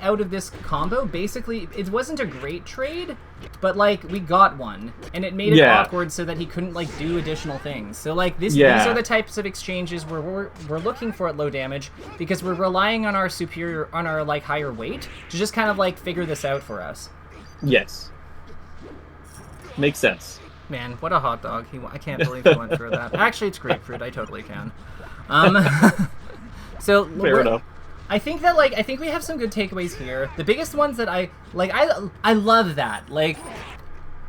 out of this combo. Basically, it wasn't a great trade, but like we got one, and it made it awkward so that he couldn't like do additional things. So like these are the types of exchanges where we're looking for at low damage because we're relying on our like higher weight to just kind of like figure this out for us. Yes. Makes sense. Man, what a hot dog. I can't believe he went through that. Actually, it's grapefruit. I totally can. So fair enough. I think we have some good takeaways here. The biggest ones that I love that. Like,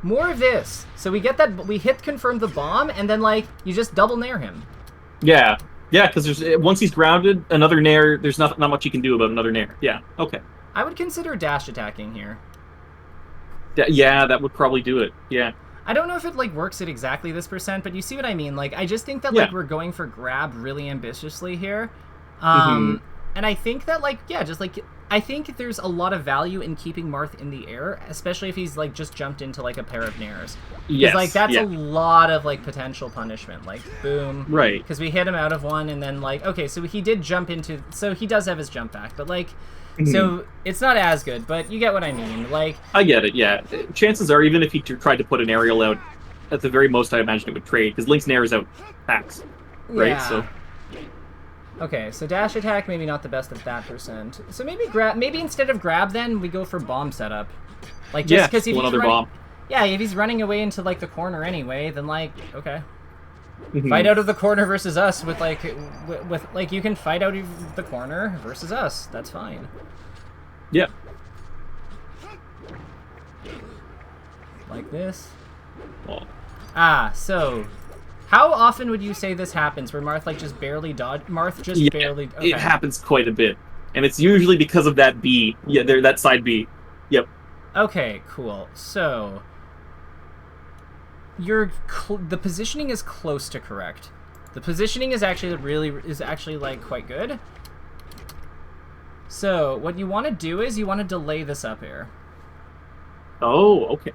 more of this. So we hit confirm the bomb, and then, like, you just double Nair him. Yeah, because once he's grounded, another Nair, there's not much you can do about another Nair. Yeah, okay. I would consider dash attacking here. Yeah, that would probably do it. Yeah. I don't know if it like works at exactly this percent, but you see what I mean. Like, I just think that like we're going for grab really ambitiously here, and I think that like I think there's a lot of value in keeping Marth in the air, especially if he's like just jumped into like a pair of Nairs. Yes, like that's a lot of like potential punishment. Like boom, right? Because we hit him out of one, and then like okay, so he did jump into, so he does have his jump back, but like. So it's not as good, but you get what I mean. Like I get it, yeah. Chances are, even if he tried to put an aerial out, at the very most, I imagine it would trade because Link's Nair is out packs, right? Yeah. So okay, so dash attack maybe not the best at that percent. So maybe instead of grab, then we go for bomb setup. Like just because if he's bomb. Yeah, if he's running away into like the corner anyway, then like okay. Fight out of the corner versus us with like you can fight out of the corner versus us. That's fine. Yeah. Like this. Oh. So how often would you say this happens where Marth like just barely dodge? Marth just barely. Okay. It happens quite a bit, and it's usually because of that B. Yeah, that side B. Yep. Okay, cool. So. The positioning is close to correct. The positioning is actually like quite good. So what you want to do is you want to delay this up air. Oh, okay.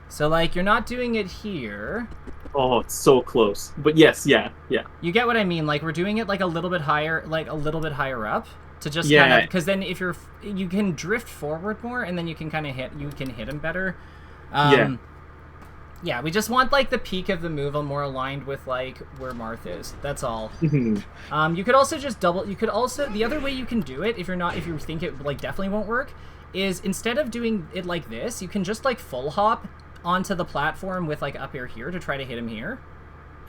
So like you're not doing it here. Oh, it's so close. But yes, yeah. You get what I mean? Like we're doing it like a little bit higher up to just kind of because then if you can drift forward more and then you can kind of hit him better. Yeah, we just want like the peak of the move more aligned with like where Marth is. That's all. You could also just the other way you can do it if you think it like definitely won't work is instead of doing it like this, you can just like full hop onto the platform with like up air here to try to hit him here.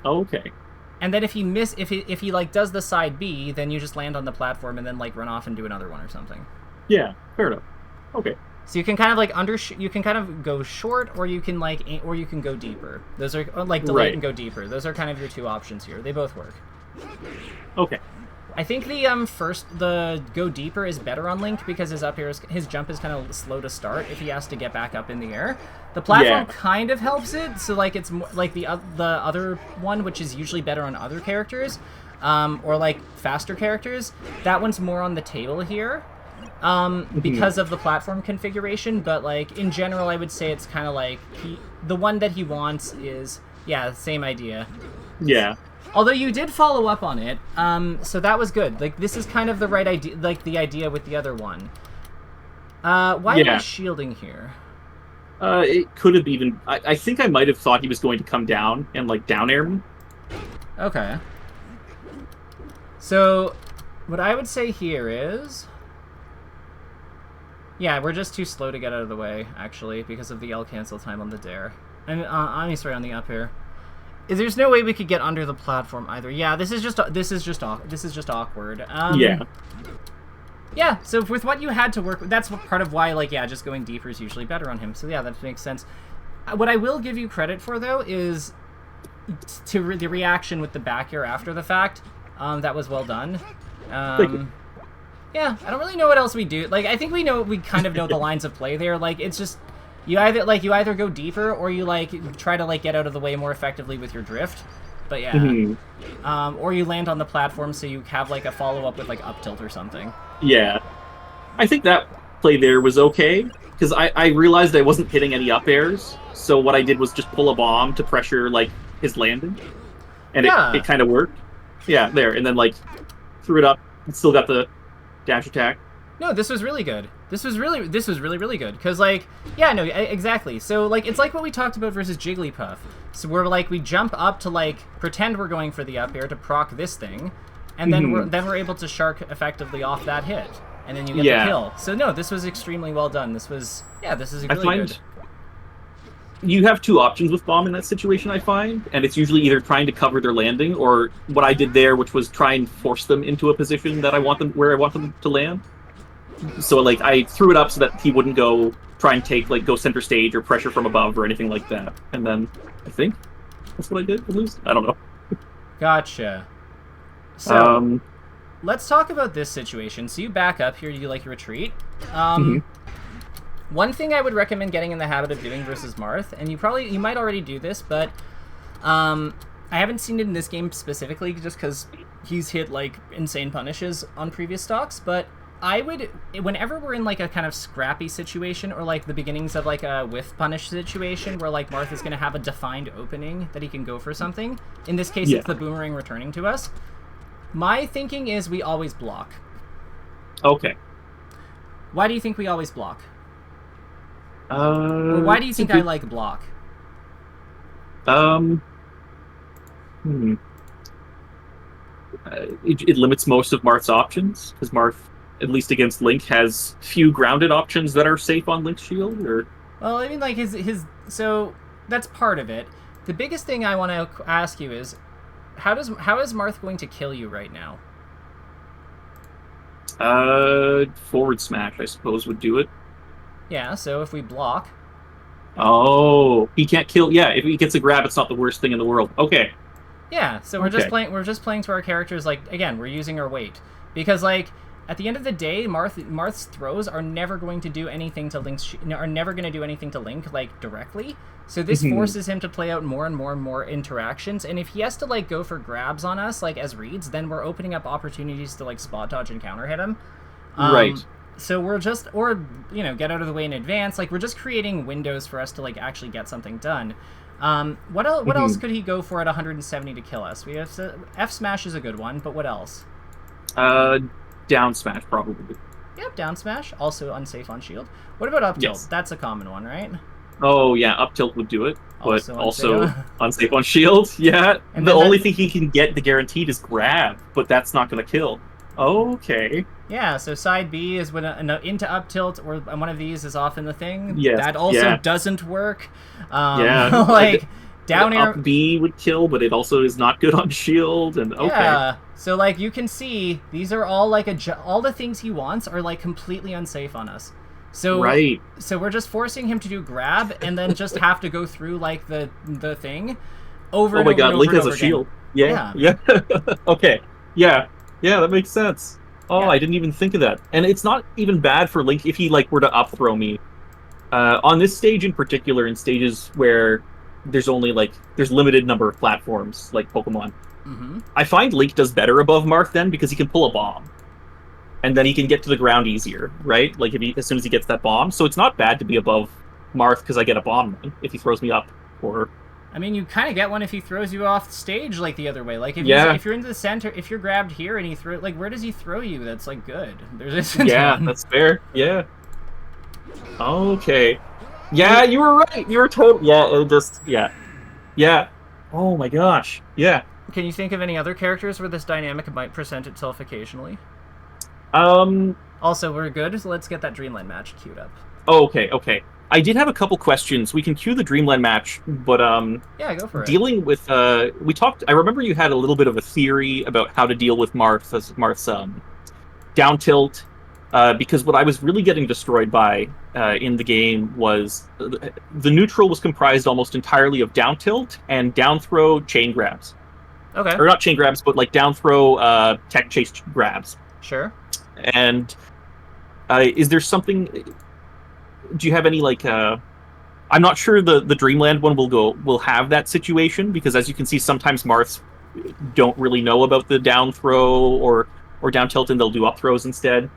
Okay. And then if he like does the side B, then you just land on the platform and then like run off and do another one or something. Yeah, fair enough. Okay. So you can kind of like you can kind of go short, or you can go deeper. Those are like delay and go deeper. Those are kind of your two options here. They both work. Okay. I think the go deeper is better on Link because his jump is kind of slow to start if he has to get back up in the air. The platform kind of helps it, so like it's more, like the other one, which is usually better on other characters, or like faster characters. That one's more on the table here. Because of the platform configuration, but like in general I would say it's kind of like the one that he wants is same idea. Yeah. Although you did follow up on it, so that was good. Like this is kind of the right idea, like the idea with the other one. Why am I shielding here? It could have even. I think I might have thought he was going to come down and like down air me. Okay. So, what I would say here is. Yeah, we're just too slow to get out of the way, actually, because of the L cancel time on the dare. And I'm sorry, on the up here. There's no way we could get under the platform either. Yeah, this is just awkward. Yeah, so with what you had to work with, that's part of why, like, just going deeper is usually better on him. So yeah, that makes sense. What I will give you credit for, though, is the reaction with the back air after the fact. That was well done. Thank you. Yeah, I don't really know what else we do. Like, I think we kind of know the lines of play there. Like, it's just you either go deeper or you like try to like get out of the way more effectively with your drift. But yeah. Mhm. Or you land on the platform, so you have like a follow-up with like up tilt or something. Yeah. I think that play there was okay because I realized I wasn't hitting any up airs. So what I did was just pull a bomb to pressure like his landing, and it Yeah. kind of worked. Yeah, there, and then like threw it up. And still got the dash attack. No, this was really good. This was really good. Cause like, yeah, no, exactly. So like, it's like what we talked about versus Jigglypuff. So we're like, we jump up to like pretend we're going for the up air to proc this thing, and then we're able to shark effectively off that hit, and then you get the kill. So no, this was extremely well done. This is really good. You have two options with bomb in that situation, I find, and it's usually either trying to cover their landing or what I did there, which was try and force them into a position that I want them to land. So like I threw it up so that he wouldn't go try and go center stage or pressure from above or anything like that. And then I think that's what I did at least. I don't know. Gotcha. So let's talk about this situation. So you back up here, you like retreat. One thing I would recommend getting in the habit of doing versus Marth, and you might already do this, but I haven't seen it in this game specifically just because he's hit like insane punishes on previous stocks, but I would, whenever we're in like a kind of scrappy situation or like the beginnings of like a whiff punish situation where like Marth is going to have a defined opening that he can go for something, in this case it's the boomerang returning to us, my thinking is we always block. Okay. Why do you think we always block? Or why do you think I like block? It limits most of Marth's options because Marth, at least against Link, has few grounded options that are safe on Link's shield. Or well, I mean, like his so that's part of it. The biggest thing I want to ask you is how is Marth going to kill you right now? Forward smash, I suppose, would do it. Yeah, so if we block. Oh, he can't kill. Yeah, if he gets a grab, it's not the worst thing in the world. Okay. Yeah, so we're just playing to our characters. Like again, we're using our weight because like at the end of the day, Marth's throws are never going to do anything to Link like directly. So this forces him to play out more and more and more interactions. And if he has to like go for grabs on us like as reads, then we're opening up opportunities to like spot dodge and counter hit him. Right. So we're just, or, you know, get out of the way in advance. Like, we're just creating windows for us to, like, actually get something done. What else could he go for at 170 to kill us? We have F smash is a good one, but what else? Down smash, probably. Yep, down smash. Also unsafe on shield. What about up tilt? Yes. That's a common one, right? Oh, yeah, up tilt would do it, but also unsafe on shield. Yeah, and the only thing he can get the guaranteed is grab, but that's not going to kill. Okay. Yeah, so side B is when into up tilt, or one of these is often the thing. Yes. That also doesn't work. Yeah. Like, down air... Up B would kill, but it also is not good on shield, and okay. Yeah, so, like, you can see, these are all, like, all the things he wants are, like, completely unsafe on us. So, so we're just forcing him to do grab, and then just have to go through, like, the thing over and over. Oh my god, Link has a again. shield. Yeah. Okay. Yeah, that makes sense. Oh, I didn't even think of that. And it's not even bad for Link if he, like, were to up throw me. On this stage in particular, in stages where there's only, like, there's limited number of platforms, like Pokemon, I find Link does better above Marth then because he can pull a bomb. And then he can get to the ground easier, right? Like, as soon as he gets that bomb. So it's not bad to be above Marth because I get a bomb then, if he throws me up. Or... I mean, you kind of get one if he throws you off stage, like, the other way. Like, if you're into the center, if you're grabbed here and he like, where does he throw you? That's, like, good. There's one. That's fair. Yeah. Okay. Yeah, you were right. You were totally... Yeah. Oh, my gosh. Yeah. Can you think of any other characters where this dynamic might present itself occasionally? Also, we're good, so let's get that Dreamland match queued up. Okay. I did have a couple questions. We can cue the Dreamland match, but yeah, go for it. Dealing with we talked. I remember you had a little bit of a theory about how to deal with Marth's down tilt, because what I was really getting destroyed by in the game was the neutral was comprised almost entirely of down tilt and down throw chain grabs. Okay. Or not chain grabs, but like down throw tech chase grabs. Sure. And is there something? Do you have any like I'm not sure the Dreamland one will have that situation, because as you can see, sometimes Marths don't really know about the down throw or down tilt, and they'll do up throws instead.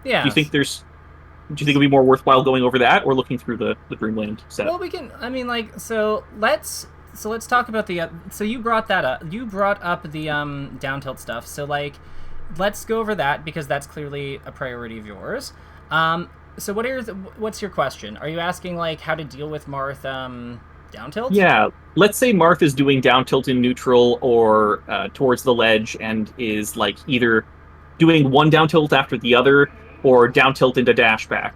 Yeah. Do you think it'll be more worthwhile going over that or looking through the Dreamland setup? Well, we can. I mean, like, so let's talk about the. So you brought that up. You brought up the down tilt stuff. So like, let's go over that because that's clearly a priority of yours. So what's your question? Are you asking like how to deal with Marth down tilt? Yeah. Let's say Marth is doing down tilt in neutral or towards the ledge and is like either doing one down tilt after the other or down tilt into dash back.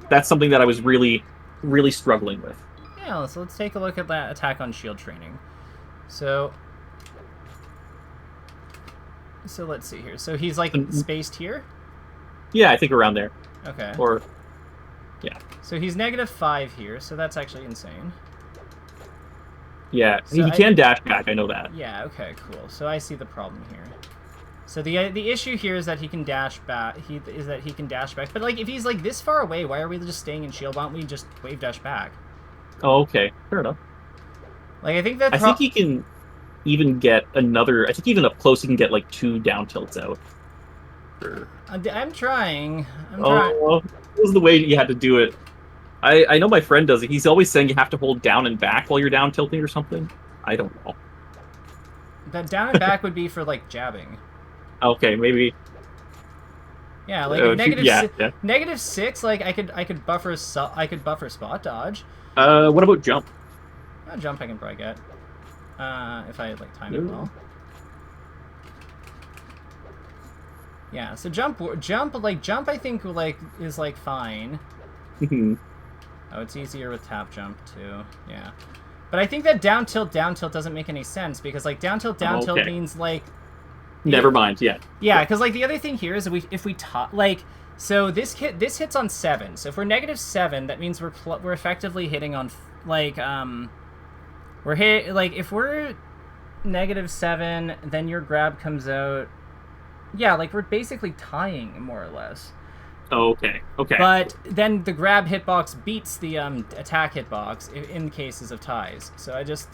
That's something that I was really, really struggling with. Yeah, so let's take a look at that attack on shield training. So let's see here. So he's like spaced here? Yeah, I think around there. Okay. Or, yeah. So he's -5 here, so that's actually insane. Yeah, so he can dash back, I know that. Yeah, okay, cool. So I see the problem here. So the issue here is that he can dash back. He can dash back. But like if he's like this far away, why are we just staying in shield? Why don't we just wave dash back? Oh, okay. Fair enough. Like I think that I think he can even get another. I think even up close he can get like 2 down tilts out. I'm trying. Oh, this was the way you had to do it. I know my friend does it. He's always saying you have to hold down and back while you're down tilting or something. I don't know. That down and back would be for like jabbing. Okay, maybe. Yeah, like -6. Like I could buffer spot dodge. What about jump? Jump I can probably get. If I like time it well. Yeah, so jump I think like is like fine. Oh, it's easier with tap jump too. Yeah, but I think that down tilt doesn't make any sense because like down tilt means like. Never mind. Yeah. Yeah, because like the other thing here is if we like so this hits on 7. So if we're -7, that means we're effectively hitting on like if we're -7, then your grab comes out. Yeah, like we're basically tying more or less. Oh, okay. Okay. But then the grab hitbox beats the attack hitbox in cases of ties. So I just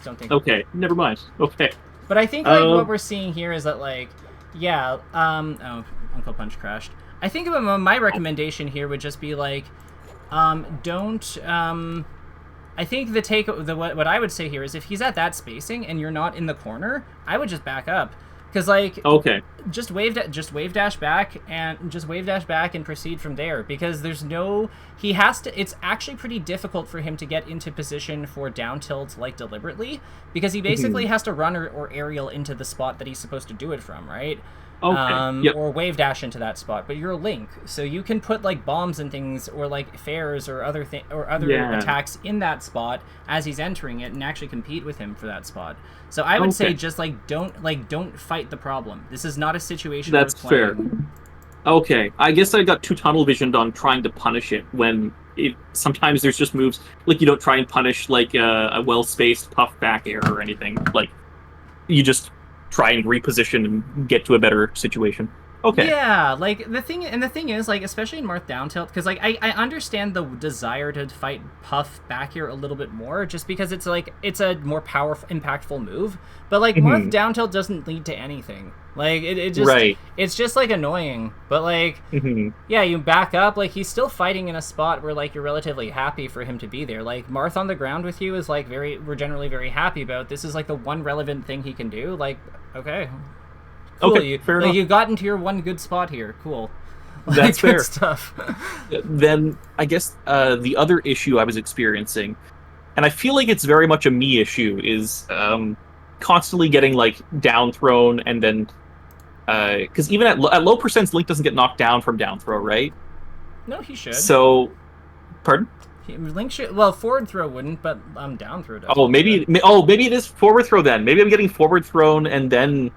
don't think. Okay. Never mind. Okay. But I think like what we're seeing here is that like, yeah, oh, Uncle Punch crashed. I think my recommendation here would just be like, don't. I think what I would say here is if he's at that spacing and you're not in the corner, I would just back up. Because like, okay, just wave dash back and proceed from there. Because there's no, he has to. It's actually pretty difficult for him to get into position for down tilt like deliberately, because he basically has to run or aerial into the spot that he's supposed to do it from, right? Okay. Or wave dash into that spot. But you're a Link, so you can put like bombs and things, or like fares or other attacks in that spot as he's entering it, and actually compete with him for that spot. So I would say just like don't fight the problem. This is not a situation. That's fair. Okay, I guess I got too tunnel visioned on trying to punish it when sometimes there's just moves like you don't try and punish like a well spaced puff back air or anything. Like you just try and reposition and get to a better situation. Okay. Yeah, like the thing is like especially in Marth down tilt, because like I understand the desire to fight Puff back here a little bit more, just because it's like it's a more powerful, impactful move. But like Marth down tilt doesn't lead to anything. Like it just it's just like annoying. But like yeah, you back up. Like he's still fighting in a spot where like you're relatively happy for him to be there. Like Marth on the ground with you is like we're generally very happy about. This is like the one relevant thing he can do. Like okay. Cool. Okay, fair enough. You got into your one good spot here. Cool. Like, that's fair. Good stuff. Then I guess the other issue I was experiencing, and I feel like it's very much a me issue, is constantly getting like down thrown, and then because even at low percents, Link doesn't get knocked down from down throw, right? No, he should. So, pardon? Link should. Well, forward throw wouldn't, but down throw does. Oh, maybe it is forward throw then. Maybe I'm getting forward thrown and then.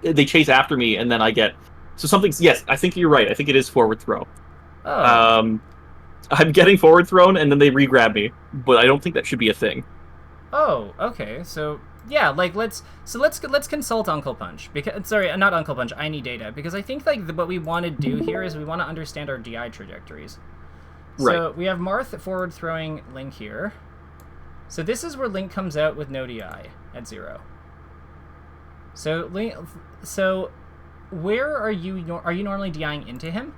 They chase after me, and then I get... So something's... Yes, I think you're right. I think it is forward throw. Oh. I'm getting forward thrown, and then they re-grab me. But I don't think that should be a thing. Oh, okay. So, yeah, like, let's consult Uncle Punch. Because, sorry, not Uncle Punch, I need data. Because I think, like, what we want to do here is we want to understand our DI trajectories. So we have Marth forward throwing Link here. So this is where Link comes out with no DI at 0. So Link, so where are you? Are you normally DIing into him?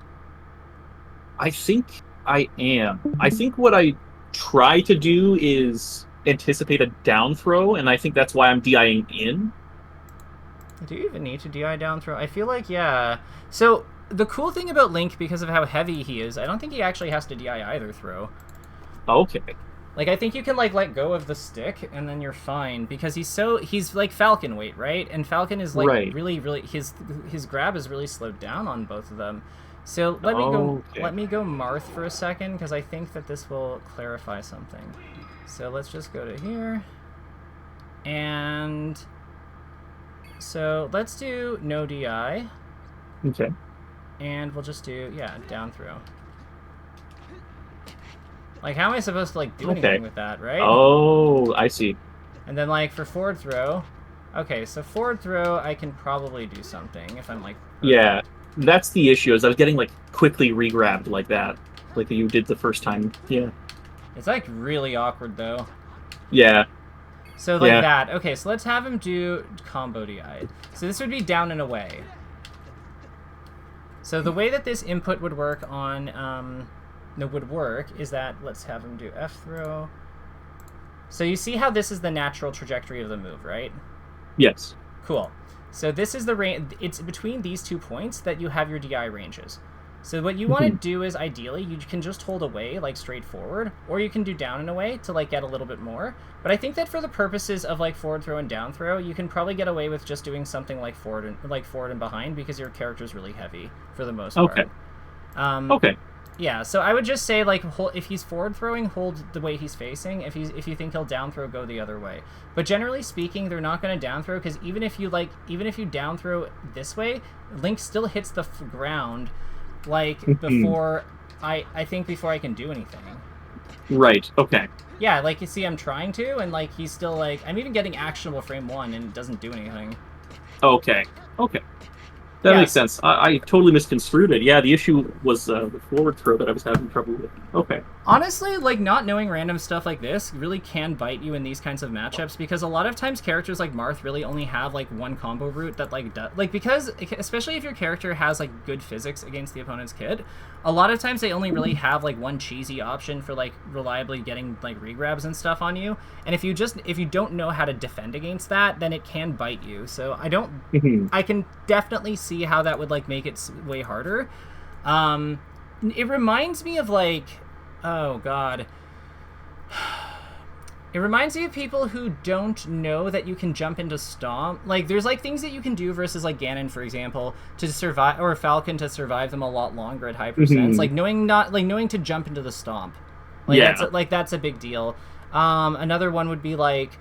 I think I am. I think what I try to do is anticipate a down throw, and I think that's why I'm DIing in. Do you even need to DI down throw? I feel like, yeah. So the cool thing about Link, because of how heavy he is, I don't think he actually has to DI either throw. Okay. Like, I think you can, like, let go of the stick, and then you're fine, because he's like Falcon weight, right? And Falcon is, like, really, his grab is really slowed down on both of them. So let me go Marth for a second, because I think that this will clarify something. So let's just go to here. And so let's do no DI. Okay. And we'll just do, yeah, down throw. Like, how am I supposed to, like, do anything with that, right? Oh, I see. And then, like, for forward throw... Okay, so forward throw, I can probably do something if I'm, like... Yeah, that's the issue, is I was getting, like, quickly re-grabbed like that. Like you did the first time. Yeah. It's, like, really awkward, though. Yeah. So, like that. Okay, so let's have him do combo DI. So this would be down and away. So the way that this input would work on... is that, let's have him do F throw. So you see how this is the natural trajectory of the move, right? Yes. Cool. So this is the range, it's between these 2 points that you have your DI ranges. So what you want to do is, ideally, you can just hold away, like, straight forward, or you can do down and away to, like, get a little bit more. But I think that for the purposes of, like, forward throw and down throw, you can probably get away with just doing something like forward and behind, because your character's really heavy, for the most part. Okay. Yeah, so I would just say, like, if he's forward throwing, hold the way he's facing. If you think he'll down throw, go the other way. But generally speaking, they're not going to down throw, because even if you down throw this way, Link still hits the ground, like, before I can do anything. Right. Okay. Yeah, like, you see, I'm trying to, and, like, he's still, like, I'm even getting actionable frame 1, and it doesn't do anything. Okay. That makes sense. I totally misconstrued it. Yeah, the issue was the forward throw that I was having trouble with. Okay. Honestly, like, not knowing random stuff like this really can bite you in these kinds of matchups, because a lot of times characters like Marth really only have, like, one combo route that, like, because, especially if your character has, like, good physics against the opponent's kid, a lot of times they only really have, like, one cheesy option for, like, reliably getting, like, regrabs and stuff on you. And if you don't know how to defend against that, then it can bite you. So I can definitely see how that would, like, make it way harder. It reminds me of, like, oh god, it reminds me of people who don't know that you can jump into stomp. Like, there's, like, things that you can do versus, like, Ganon, for example, to survive, or Falcon, to survive them a lot longer at high percents. Like, knowing to jump into the stomp. Like, that's a big deal. Another one would be, like,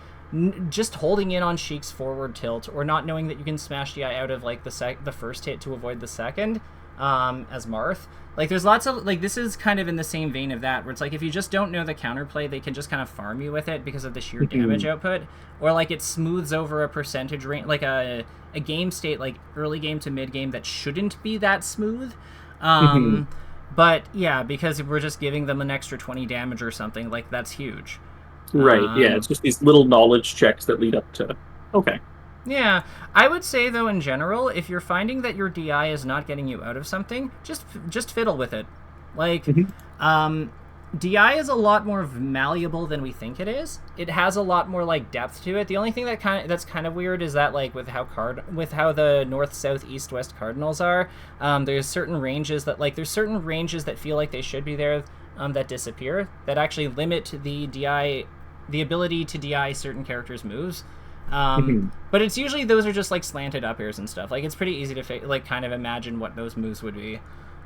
just holding in on Sheik's forward tilt, or not knowing that you can smash DI out of, like, the first hit to avoid the second, as Marth. Like, there's lots of, like, this is kind of in the same vein of that, where it's like, if you just don't know the counterplay, they can just kind of farm you with it because of the sheer damage output, or, like, it smooths over a percentage range, like a game state, like, early game to mid game that shouldn't be that smooth. But, yeah, because we're just giving them an extra 20 damage or something, like, that's huge. Right, yeah, it's just these little knowledge checks that lead up to... Okay. Yeah, I would say, though, in general, if you're finding that your DI is not getting you out of something, just fiddle with it. Like, DI is a lot more malleable than we think it is. It has a lot more, like, depth to it. The only thing that's kind of weird is that, like, with how the north, south, east, west cardinals are, there's certain ranges that feel like they should be there, that disappear, that actually limit the ability to DI certain characters' moves. But it's usually, those are just, like, slanted up airs and stuff. Like, it's pretty easy to like, kind of imagine what those moves would be.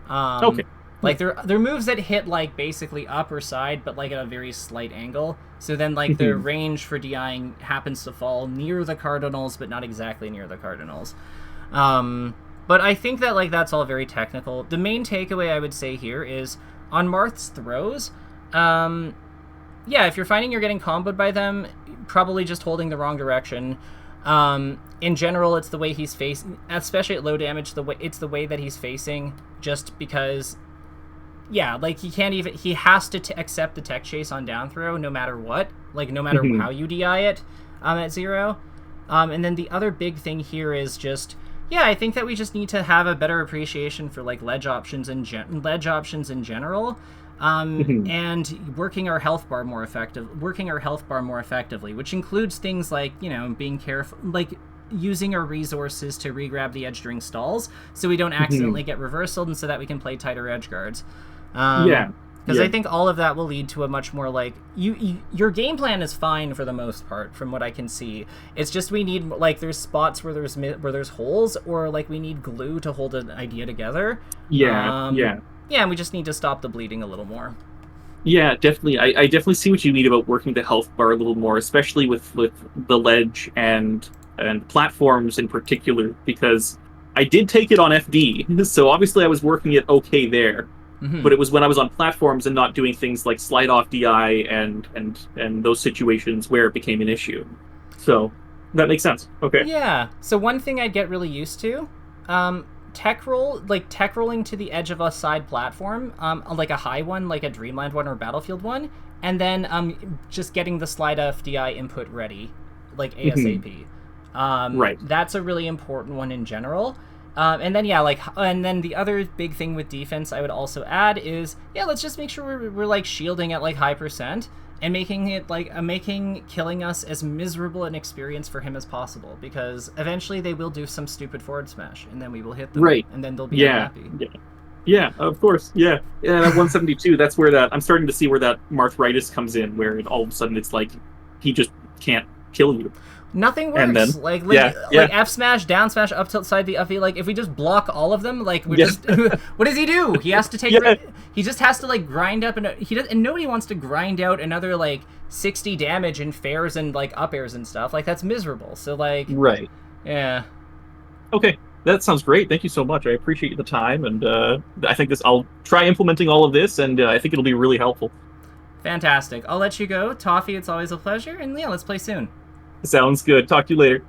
Like, they're moves that hit, like, basically up or side, but, like, at a very slight angle. So then, like, their range for DIing happens to fall near the cardinals, but not exactly near the cardinals. But I think that, like, that's all very technical. The main takeaway I would say here is, on Marth's throws, yeah, if you're finding you're getting comboed by them, probably just holding the wrong direction. In general, it's the way he's facing, especially at low damage, it's the way that he's facing, just because yeah, like he can't even, he has to accept the tech chase on down throw no matter what, like no matter how you DI it at 0. And then the other big thing here is just, yeah, I think that we just need to have a better appreciation for like ledge options in general, and working our health bar more effectively, which includes things like, you know, being careful, like using our resources to re-grab the edge during stalls so we don't accidentally get reversaled, and so that we can play tighter edge guards. Because I think all of that will lead to a much more like your game plan is fine for the most part from what I can see. It's just we need, like, there's spots where there's holes, or like we need glue to hold an idea together. And we just need to stop the bleeding a little more. Yeah, definitely. I definitely see what you mean about working the health bar a little more, especially with the ledge and platforms in particular, because I did take it on FD, so obviously I was working it okay there. But it was when I was on platforms and not doing things like slide off DI and those situations where it became an issue. So that makes sense. Okay. Yeah. So one thing I'd get really used to, tech rolling to the edge of a side platform, like a high one, like a Dreamland one or Battlefield one, and then just getting the slide off DI input ready, like ASAP. Right. That's a really important one in general. And then and then the other big thing with defense I would also add is, let's just make sure we're like shielding at like high percent and making it like making killing us as miserable an experience for him as possible, because eventually they will do some stupid forward smash and then we will hit them, and then they'll be unhappy. Yeah, of course. Yeah. And at 172, that's where I'm starting to see where that Marthritis comes in, where all of a sudden it's like he just can't kill you. Nothing works. And then, like F smash, down smash, up tilt side the up. Like if we just block all of them, like we just what does he do? He has to take. He just has to like grind up, and and nobody wants to grind out another like 60 damage in fairs and like up airs and stuff. Like that's miserable. So like yeah. Okay, that sounds great. Thank you so much. I appreciate the time, and I think I'll try implementing all of this, and I think it'll be really helpful. Fantastic. I'll let you go, Toffee. It's always a pleasure, and let's play soon. Sounds good. Talk to you later.